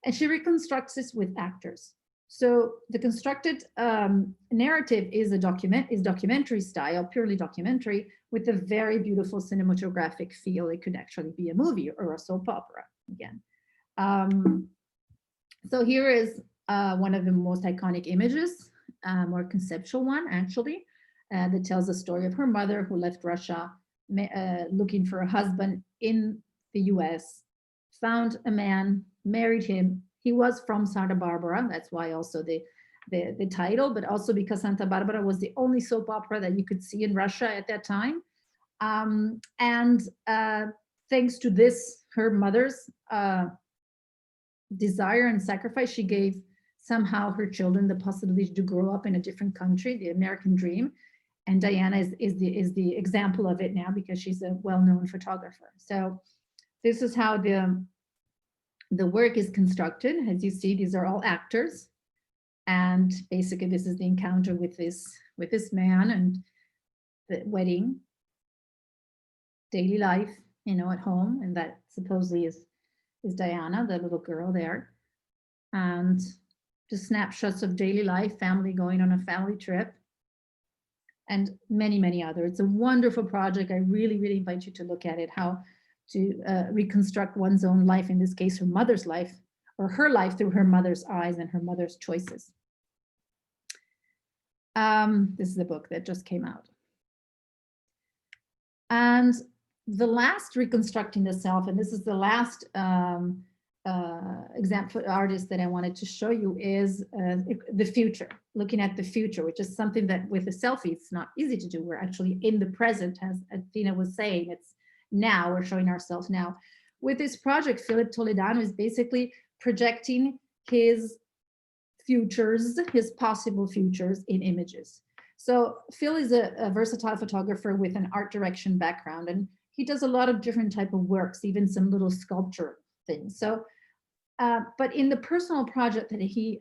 And she reconstructs this with actors. So the constructed narrative is documentary style, purely documentary, with a very beautiful cinematographic feel. It could actually be a movie or a soap opera again. So here is one of the most iconic images, more conceptual one actually, that tells the story of her mother who left Russia looking for a husband in the US, found a man, married him. He was from Santa Barbara. That's why also the title, but also because Santa Barbara was the only soap opera that you could see in Russia at that time. Thanks to this, her mother's desire and sacrifice, she gave somehow her children the possibility to grow up in a different country, the American dream. And Diana is the example of it now because she's a well-known photographer. So this is how the work is constructed. As you see, these are all actors. And basically this is the encounter with this man and the wedding, daily life, you know, at home. And that supposedly is Diana, the little girl there. And just snapshots of daily life, family going on a family trip, and many, many others. It's a wonderful project. I really, really invite you to look at it, how to reconstruct one's own life, in this case, her mother's life, or her life through her mother's eyes and her mother's choices. This is a book that just came out. And the last Reconstructing the Self, and this is the last example artist that I wanted to show you, is the future, looking at the future, which is something that with the selfie, it's not easy to do. We're actually in the present, as Athena was saying, it's now, we're showing ourselves now. With this project, Philip Toledano is basically projecting his futures, his possible futures in images. So Phil is a versatile photographer with an art direction background, and he does a lot of different type of works, even some little sculpture things. So, but in the personal project that he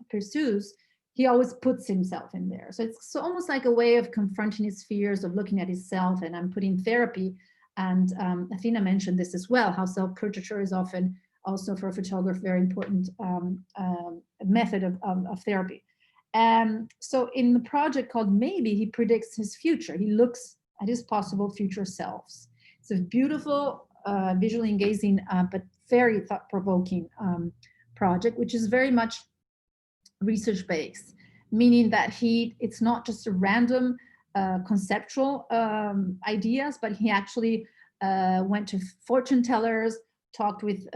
pursues, he always puts himself in there. So it's almost like a way of confronting his fears, of looking at himself. And I'm putting therapy, and Athena mentioned this as well, how self-portraiture is often also for a photographer very important method of therapy. So in the project called Maybe, he predicts his future. He looks at his possible future selves. It's a beautiful, visually engaging, but very thought-provoking project, which is very much research-based, meaning that it's not just a random conceptual ideas, but he actually went to fortune tellers, talked with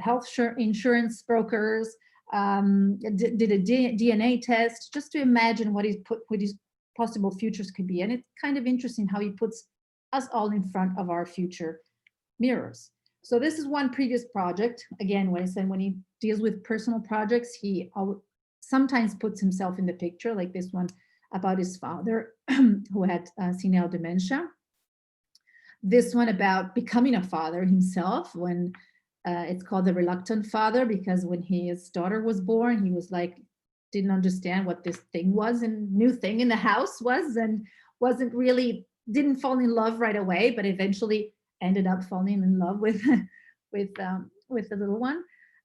health insurance brokers, did a DNA test just to imagine what his possible futures could be. And it's kind of interesting how he puts us all in front of our future mirrors. So this is one previous project. Again, when I said when he deals with personal projects, he sometimes puts himself in the picture, like this one about his father who had senile dementia. This one about becoming a father himself, when it's called The Reluctant Father, because when his daughter was born, he was like, didn't understand what this thing was and new thing in the house was, and didn't fall in love right away, but eventually ended up falling in love with the little one.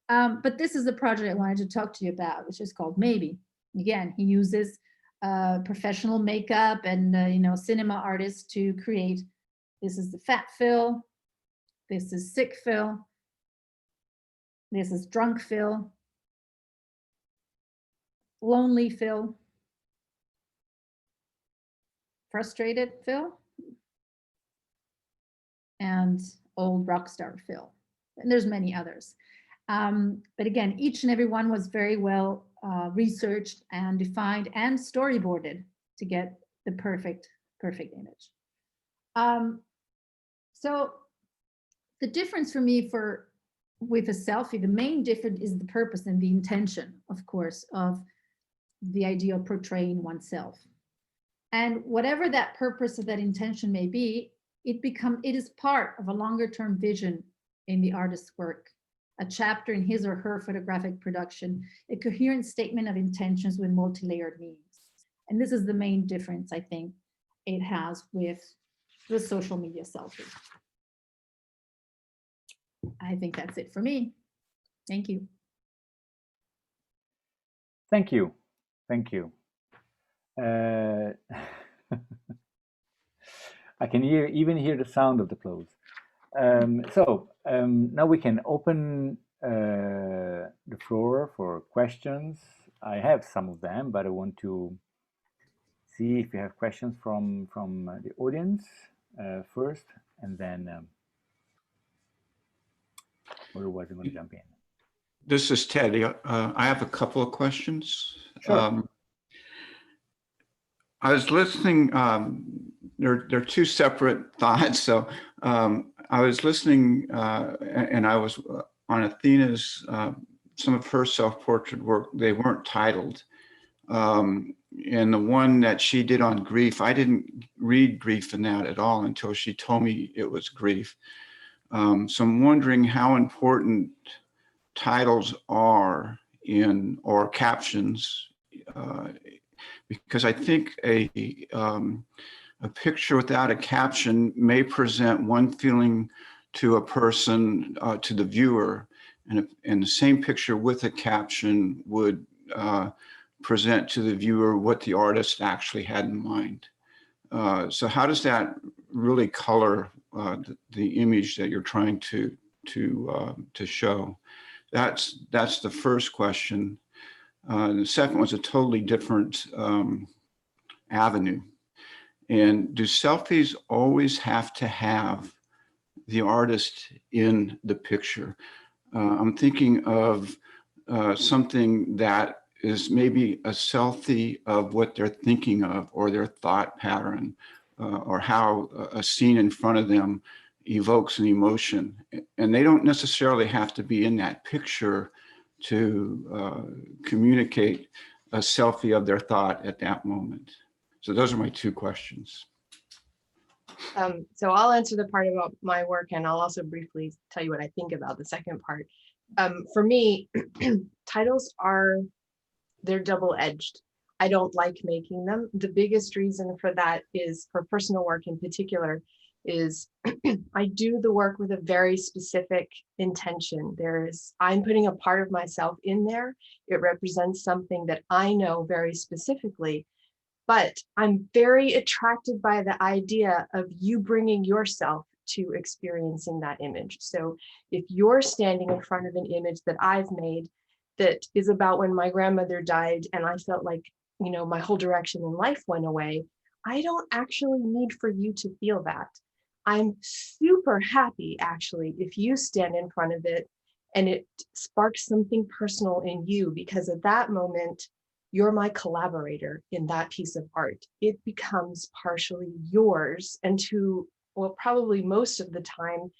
But this is the project I wanted to talk to you about, which is called Maybe. Again, he uses professional makeup and cinema artists to create. This is the fat Phil. This is sick Phil. This is drunk Phil. lonely Phil, frustrated Phil, and old rock star Phil. And there's many others. But again, each and every one was very well researched and defined and storyboarded to get the perfect image. So the difference for me with a selfie, the main difference is the purpose and the intention, of course, of the idea of portraying oneself. And whatever that purpose or that intention may be, it is part of a longer term vision in the artist's work, a chapter in his or her photographic production, a coherent statement of intentions with multi-layered meanings. And this is the main difference, I think, it has with the social media selfie. I think that's it for me. Thank you. Thank you. Thank you. I can even hear the sound of the clothes. Now we can open the floor for questions. I have some of them, but I want to see if you have questions from the audience first, and then otherwise I'm going to jump in. This is Teddy. I have a couple of questions. Sure. I was listening. They're two separate thoughts. So I was listening, and I was on Athena's, some of her self-portrait work. They weren't titled. And the one that she did on grief, I didn't read grief in that at all until she told me it was grief. So I'm wondering how important titles are or captions, because I think a picture without a caption may present one feeling to a person, to the viewer, and the same picture with a caption would present to the viewer what the artist actually had in mind. So how does that really color the image that you're trying to show? That's the first question. The second one's a totally different avenue. And do selfies always have to have the artist in the picture? I'm thinking of something that is maybe a selfie of what they're thinking of or their thought pattern, or how a scene in front of them evokes an emotion. And they don't necessarily have to be in that picture to communicate a selfie of their thought at that moment. So those are my two questions. So I'll answer the part about my work, and I'll also briefly tell you what I think about the second part. For me, titles they're double-edged. I don't like making them. The biggest reason for that is, for personal work in particular, is I do the work with a very specific intention. I'm putting a part of myself in there. It represents something that I know very specifically, but I'm very attracted by the idea of you bringing yourself to experiencing that image. So if you're standing in front of an image that I've made that is about when my grandmother died and I felt like, my whole direction in life went away, I don't actually need for you to feel that. I'm super happy, actually, if you stand in front of it and it sparks something personal in you, because at that moment, you're my collaborator in that piece of art. It becomes partially yours, and probably most of the time,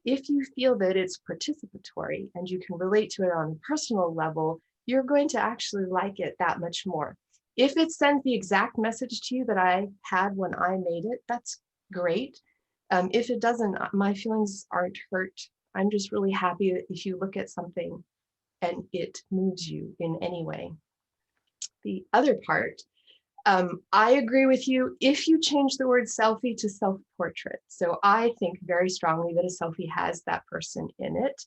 if you feel that it's participatory and you can relate to it on a personal level, you're going to actually like it that much more. If it sends the exact message to you that I had when I made it, that's great. If it doesn't, my feelings aren't hurt. I'm just really happy that if you look at something and it moves you in any way. The other part, I agree with you if you change the word selfie to self-portrait. So I think very strongly that a selfie has that person in it.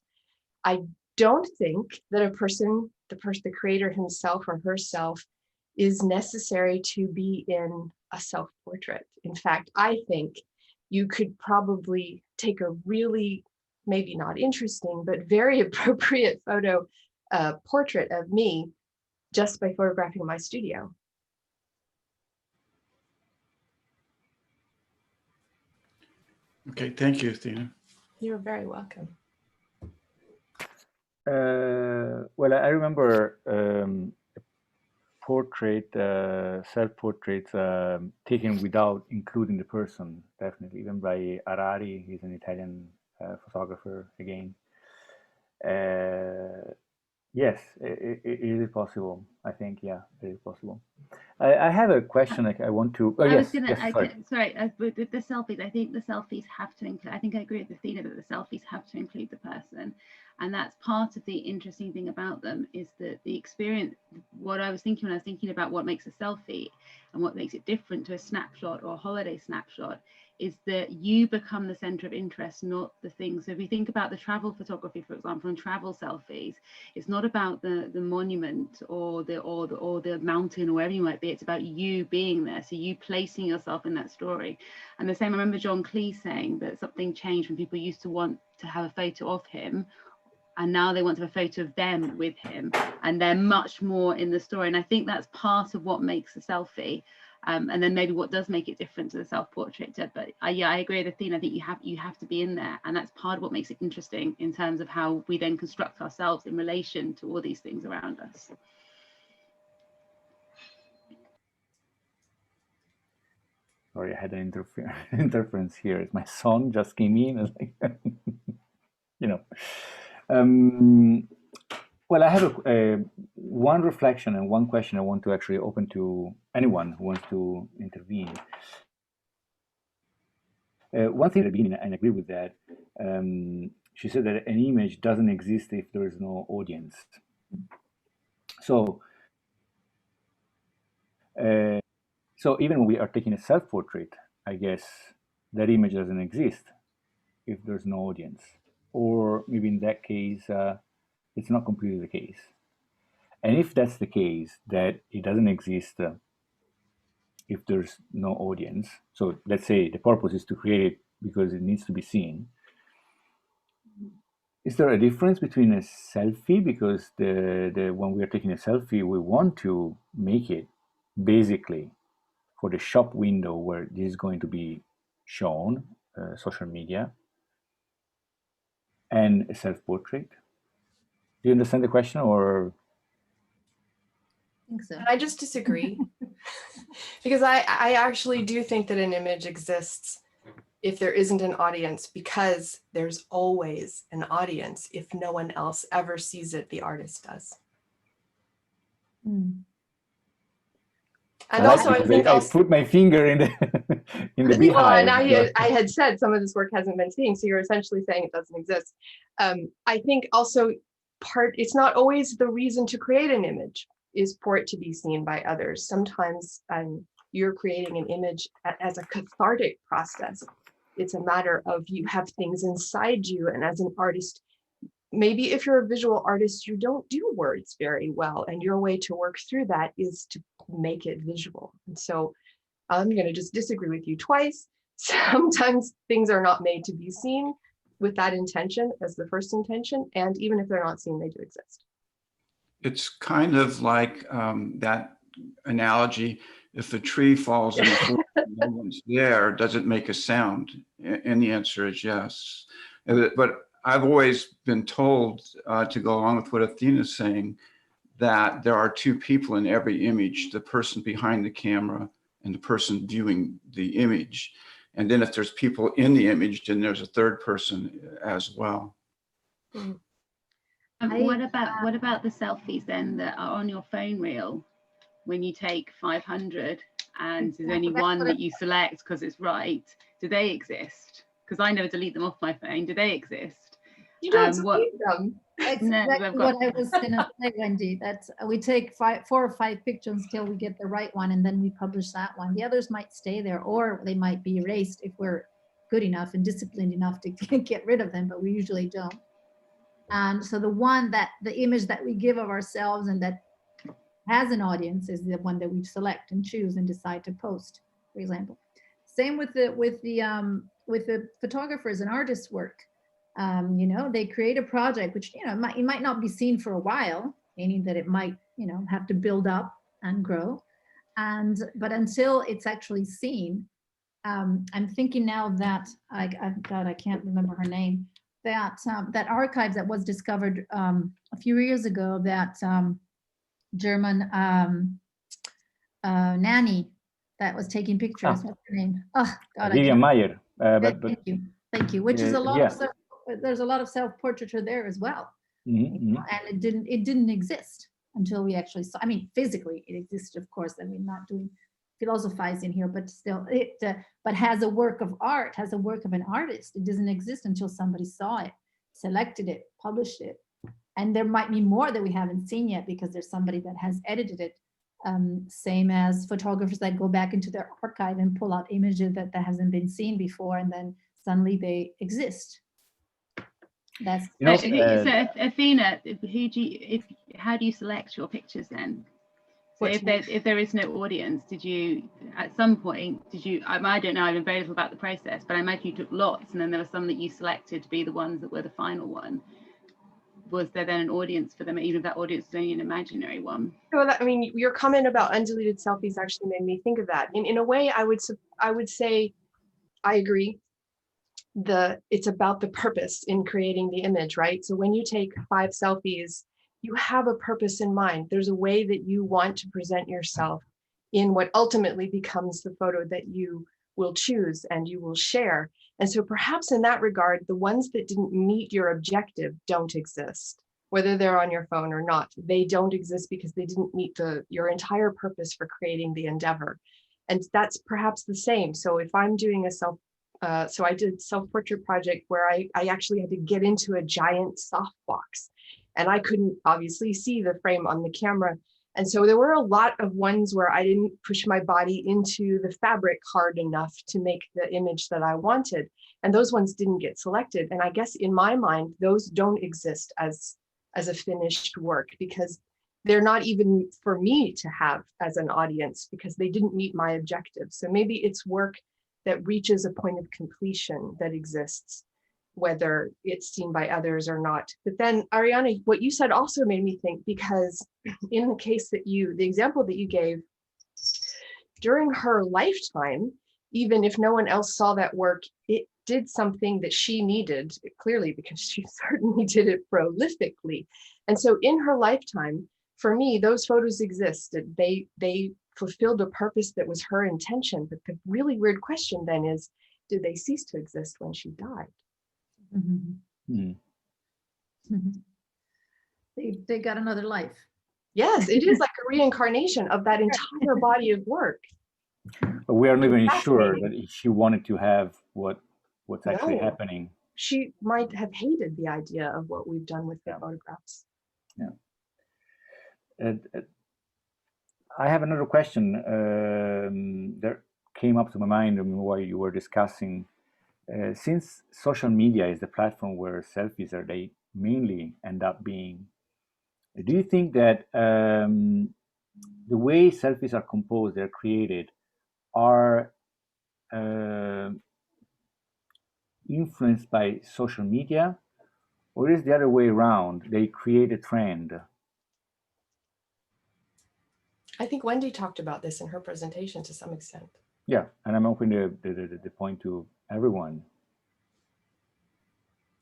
I don't think that the creator himself or herself is necessary to be in a self-portrait. In fact, I think you could probably take a really, maybe not interesting, but very appropriate portrait of me just by photographing my studio. Okay, thank you, Athena. You're very welcome. Well, I remember portrait, self-portraits taken without including the person, definitely, even by Harari. He's an Italian photographer again. Yes, it is possible. I think, yeah, it is possible. I have a question. Like, I want to. Oh, I yes, was gonna. yes, sorry. With the selfies, I think the selfies have to include. I think I agree with Athena that the selfies have to include the person, and that's part of the interesting thing about them is that the experience. What I was thinking when I was thinking about what makes a selfie and what makes it different to a snapshot or a holiday snapshot is that you become the center of interest, not the thing. So if we think about the travel photography, for example, and travel selfies, it's not about the monument or the mountain or wherever you might be. It's about you being there. So you placing yourself in that story. And the same, I remember John Cleese saying that something changed when people used to want to have a photo of him, and now they want to have a photo of them with him, and they're much more in the story. And I think that's part of what makes a selfie. And then maybe what does make it different to the self-portrait. But yeah, I agree with Athena. I think you have to be in there, and that's part of what makes it interesting in terms of how we then construct ourselves in relation to all these things around us. Sorry, I had an interference here. My son just came in. It's like, you know. Well, I have one reflection and one question I want to actually open to anyone who wants to intervene. One thing at the beginning, and I agree with that, she said that an image doesn't exist if there is no audience. So even when we are taking a self-portrait, I guess that image doesn't exist if there's no audience. Or maybe in that case, it's not completely the case. And if that's the case, that it doesn't exist if there's no audience, so let's say the purpose is to create it because it needs to be seen, is there a difference between a selfie? Because when we are taking a selfie, we want to make it basically for the shop window where this is going to be shown, social media, and a self-portrait. Do you understand the question, or? I think so. I just disagree because I actually do think that an image exists if there isn't an audience, because there's always an audience. If no one else ever sees it, the artist does. Mm. And also, I think I put my finger in the in the beehive. Well, and I had said some of this work hasn't been seen, so you're essentially saying it doesn't exist. I think also it's not always the reason to create an image is for it to be seen by others. Sometimes you're creating an image as a cathartic process. It's a matter of you have things inside you, and as an artist, maybe if you're a visual artist, you don't do words very well, and your way to work through that is to make it visual. And so I'm going to just disagree with you twice. Sometimes things are not made to be seen with that intention as the first intention, and even if they're not seen, they do exist. It's kind of like that analogy: if a tree falls in the forest and no one's there, does it make a sound? And the answer is yes. But I've always been told, to go along with what Athena's saying, that there are two people in every image: the person behind the camera and the person viewing the image. And then if there's people in the image, then there's a third person as well. What about the selfies then that are on your phone reel when you take 500 and there's only one that you select because it's right? Do they exist? Because I never delete them off my phone. Do they exist? You don't delete them. That's exactly what I was going to say, Wendy. That's we take 4 or 5 pictures until we get the right one, and then we publish that one. The others might stay there, or they might be erased if we're good enough and disciplined enough to get rid of them, but we usually don't. And so the image that we give of ourselves and that has an audience is the one that we select and choose and decide to post, for example. Same with the photographers and artists' work. They create a project which it might not be seen for a while, meaning that it might have to build up and grow. But until it's actually seen, I'm thinking now that God, I can't remember her name. That archive that was discovered a few years ago, that German nanny that was taking pictures. What's her name? Oh God, Vivian Mayer. Thank you. Which is a lot of there's a lot of self-portraiture there as well. Mm-hmm. And it didn't exist until we actually saw. I mean, physically it existed, of course. I mean, not doing philosophizing here, but still, but has a work of art, has a work of an artist. It doesn't exist until somebody saw it, selected it, published it. And there might be more that we haven't seen yet because there's somebody that has edited it. Same as photographers that go back into their archive and pull out images that hasn't been seen before, and then suddenly they exist. That's so Athena, how do you select your pictures then? So if there is no audience, did you at some point I don't know, I know very little about the process, but I imagine you took lots and then there were some that you selected to be the ones that were the final one. Was there then an audience for them, even if that audience was only an imaginary one? Well, I mean, your comment about undeleted selfies actually made me think of that. In a way, I would say I agree. It's about the purpose in creating the image, right? So when you take 5 selfies, you have a purpose in mind. There's a way that you want to present yourself in what ultimately becomes the photo that you will choose and you will share. And so perhaps in that regard, the ones that didn't meet your objective don't exist, whether they're on your phone or not. They don't exist because they didn't meet your entire purpose for creating the endeavor. And that's perhaps the same. So if I'm doing so I did self-portrait project where I actually had to get into a giant softbox, and I couldn't obviously see the frame on the camera. And so there were a lot of ones where I didn't push my body into the fabric hard enough to make the image that I wanted. And those ones didn't get selected. And I guess in my mind, those don't exist as a finished work because they're not even for me to have as an audience because they didn't meet my objective. So maybe it's work that reaches a point of completion that exists, whether it's seen by others or not. But then Ariana, what you said also made me think, because in the case the example that you gave, during her lifetime, even if no one else saw that work, it did something that she needed, clearly, because she certainly did it prolifically. And so in her lifetime, for me, those photos existed. They fulfilled a purpose that was her intention. But the really weird question then is, did they cease to exist when she died? Mm-hmm. Mm-hmm. They got another life. Yes, it is like a reincarnation of that entire body of work. But we are not even sure that she wanted to have what's actually happening. She might have hated the idea of what we've done with the photographs. Yeah. I have another question that came up to my mind while you were discussing. Since social media is the platform where selfies they mainly end up being, do you think that the way selfies are composed, they're created, are influenced by social media, or is the other way around? They create a trend. I think Wendy talked about this in her presentation to some extent. Yeah, and I'm opening the point to everyone.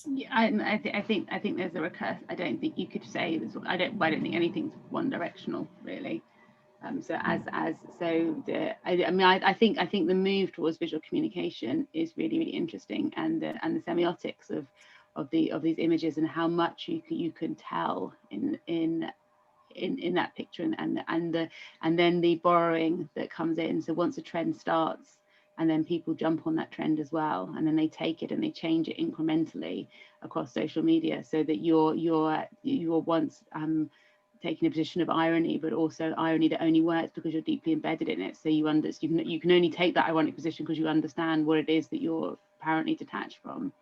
Yeah, I think there's a recurse. I don't think you could say this. I don't think anything's one directional really. I think the move towards visual communication is really, really interesting, and the semiotics of these images and how much you can tell in that picture, and then the borrowing that comes in. So once a trend starts, and then people jump on that trend as well, and then they take it and they change it incrementally across social media, so that you're once taking a position of irony, but also irony that only works because you're deeply embedded in it. So you can only take that ironic position because you understand what it is that you're apparently detached from.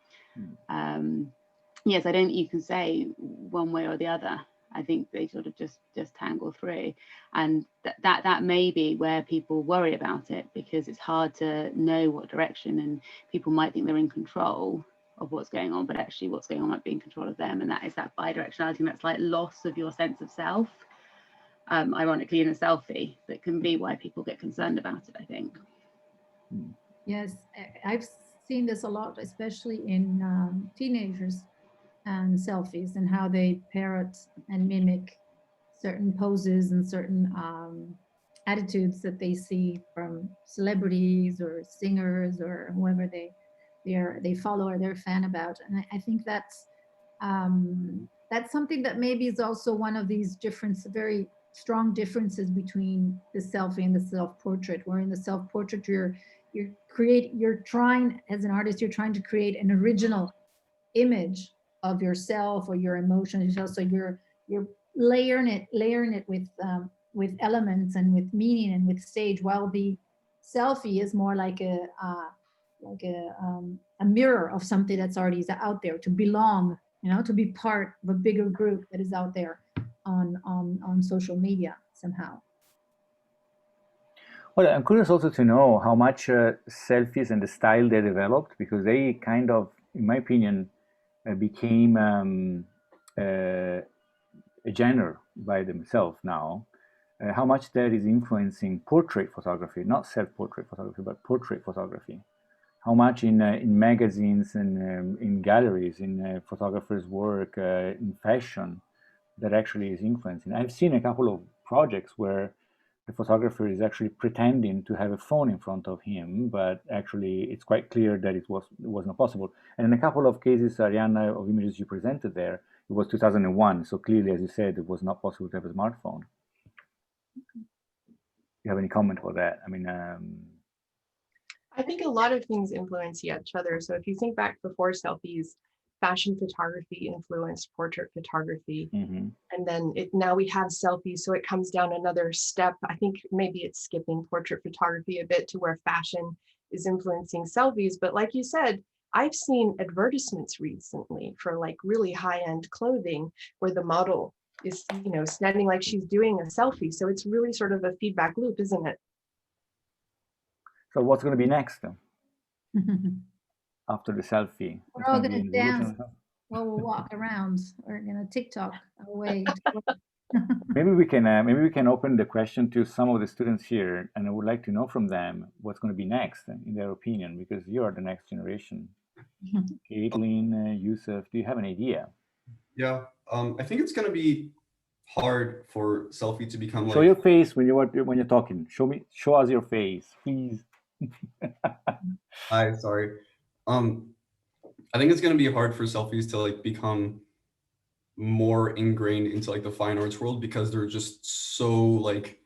Yes, I don't think you can say one way or the other. I think they sort of just tangle through, and that may be where people worry about it, because it's hard to know what direction, and people might think they're in control of what's going on, but actually what's going on might be in control of them, and that is that bidirectionality, and that's like loss of your sense of self. ironically, in a selfie, that can be why people get concerned about it, I think. Yes, I've seen this a lot, especially in teenagers and selfies, and how they parrot and mimic certain poses and certain attitudes that they see from celebrities or singers or whoever they follow or they're a fan about. And I think that's something that maybe is also one of these very strong differences between the selfie and the self-portrait, where in the self-portrait you're trying, as an artist, you're trying to create an original image of yourself or your emotions. So you're layering it with elements and with meaning and with stage, while the selfie is more like a mirror of something that's already out there, to belong, to be part of a bigger group that is out there on social media somehow. Well, I'm curious also to know how much selfies and the style they developed, because they kind of, in my opinion, became a genre by themselves now. How much that is influencing portrait photography, not self-portrait photography, but portrait photography. How much in magazines and in galleries, in photographers' work, in fashion, that actually is influencing. I've seen a couple of projects where the photographer is actually pretending to have a phone in front of him, but actually it's quite clear that it was not possible. And in a couple of cases, Arianna, of images you presented there, it was 2001. So clearly, as you said, it was not possible to have a smartphone. You have any comment for that? I mean, I think a lot of things influence each other. So if you think back before selfies, fashion photography influenced portrait photography. mm-hmm. And then now we have selfies, so it comes down another step. I think maybe it's skipping portrait photography a bit to where fashion is influencing selfies. But like you said, I've seen advertisements recently for like really high-end clothing where the model is, standing like she's doing a selfie. So it's really sort of a feedback loop, isn't it? So what's going to be next after the selfie? We're all going to dance. Well, we'll walk around. We're going to TikTok away. Maybe we can open the question to some of the students here, and I would like to know from them what's going to be next, in their opinion, because you are the next generation. Caitlin, Yusuf, do you have an idea? Yeah, I think it's going to be hard for selfie to become Show your face when you're talking. Show us your face, please. Hi, sorry. I think it's going to be hard for selfies to like become more ingrained into like the fine arts world, because they're just so like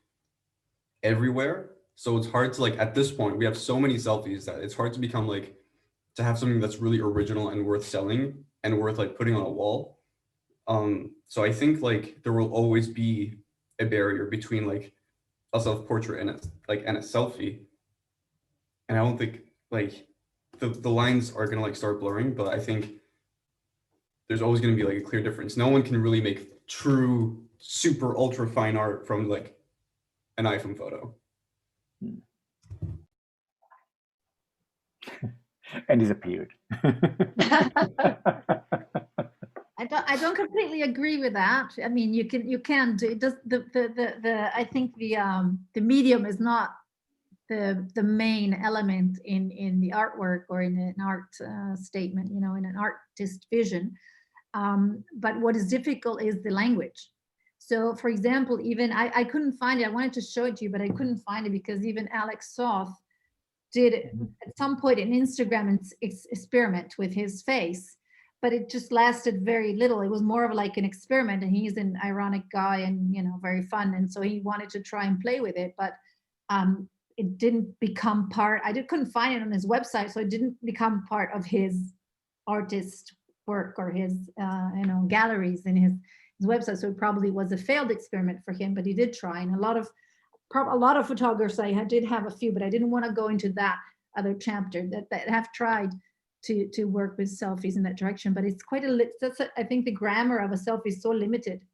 everywhere. So it's hard to like, at this point, we have so many selfies that it's hard to become like, to have something that's really original and worth selling and worth like putting on a wall. So I think like there will always be a barrier between like a self-portrait and a selfie. And I don't think like the lines are gonna like start blurring, but I think there's always gonna be like a clear difference. No one can really make true, super ultra fine art from like an iPhone photo. And disappeared. I don't completely agree with that. I mean, you can do it. Does I think the medium is not the main element in the artwork or in an art statement, in an artist vision. But what is difficult is the language. So, for example, even I couldn't find it. I wanted to show it to you, but I couldn't find it because even Alex Soth did at some point an Instagram experiment with his face, but it just lasted very little. It was more of like an experiment, and he's an ironic guy and very fun, and so he wanted to try and play with it, but it didn't become part. Couldn't find it on his website, so it didn't become part of his artist work or his galleries in his website. So it probably was a failed experiment for him, but he did try. And a lot of photographers, I did have a few, but I didn't want to go into that other chapter that have tried to work with selfies in that direction. But it's quite I think the grammar of a selfie is so limited,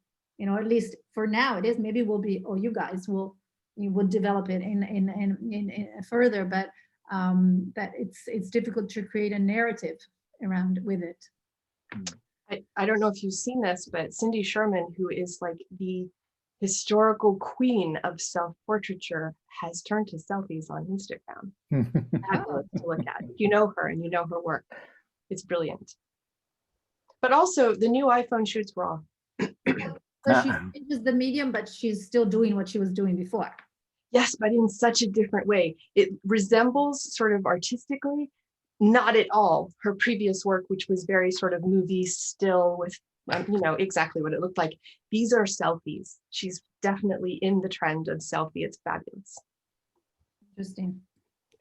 at least for now it is. Maybe we'll be, or you guys will develop it in further, but that it's difficult to create a narrative around with it. I don't know if you've seen this, but Cindy Sherman, who is like the historical queen of self-portraiture has turned to selfies on Instagram. Fabulous to look at. If you know her and you know her work, it's brilliant. But also the new iPhone shoots raw. So she changes the medium, but she's still doing what she was doing before. Yes, but in such a different way. It resembles sort of artistically, not at all, her previous work, which was very sort of movie still with, you know, exactly what it looked like. These are selfies. She's definitely in the trend of selfie. It's fabulous. Interesting.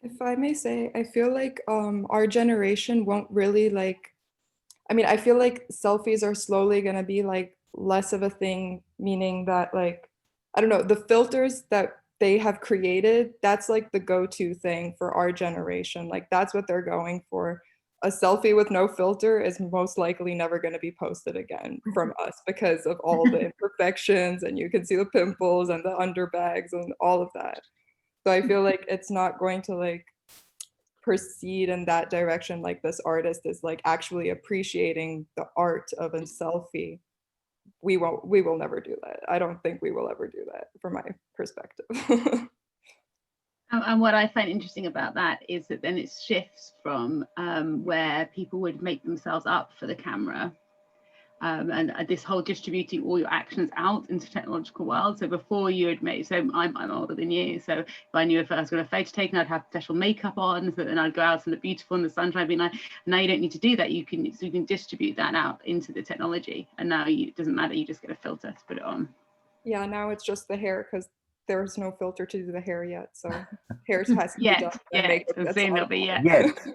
If I may say, I feel like our generation won't really like, I mean, I feel like selfies are slowly going to be like less of a thing, meaning that like, I don't know, the filters that they have created, that's like the go-to thing for our generation. Like that's what they're going for. A selfie with no filter is most likely never going to be posted again from us because of all the imperfections, and you can see the pimples and the underbags and all of that. So I feel like it's not going to like proceed in that direction. Like this artist is like actually appreciating the art of a selfie. We will never do that. I don't think we will ever do that from my perspective. And what I find interesting about that is that then it shifts from where people would make themselves up for the camera and this whole distributing all your actions out into the technological world. So before you had made, so I'm older than you, so if I knew if I was going to photo taken, I'd have special makeup on, so then I'd go out and look beautiful in the sunshine, being like, now you don't need to do that. You can distribute that out into the technology, and now it doesn't matter. You just get a filter to put it on. Yeah, now it's just the hair because there's no filter to do the hair yet, so hair has to be done. Yet,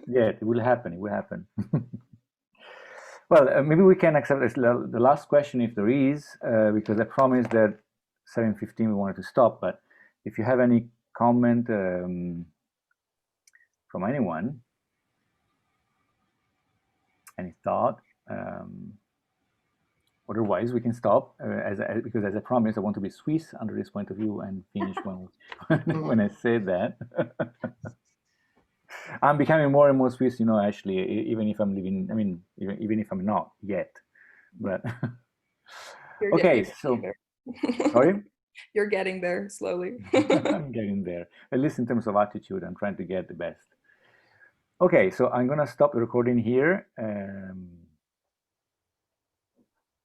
it will happen. It will happen. Well, maybe we can accept this, the last question if there is, because I promised that 7:15 we wanted to stop. But if you have any comment from anyone, any thought, otherwise we can stop. Because as I promised, I want to be Swiss under this point of view and finish when I said that. I'm becoming more and more Swiss, you know, Ashley, even if I'm living, I mean, even if I'm not yet, but okay, so, sorry? You're getting there slowly. I'm getting there, at least in terms of attitude. I'm trying to get the best. Okay, so I'm gonna stop the recording here.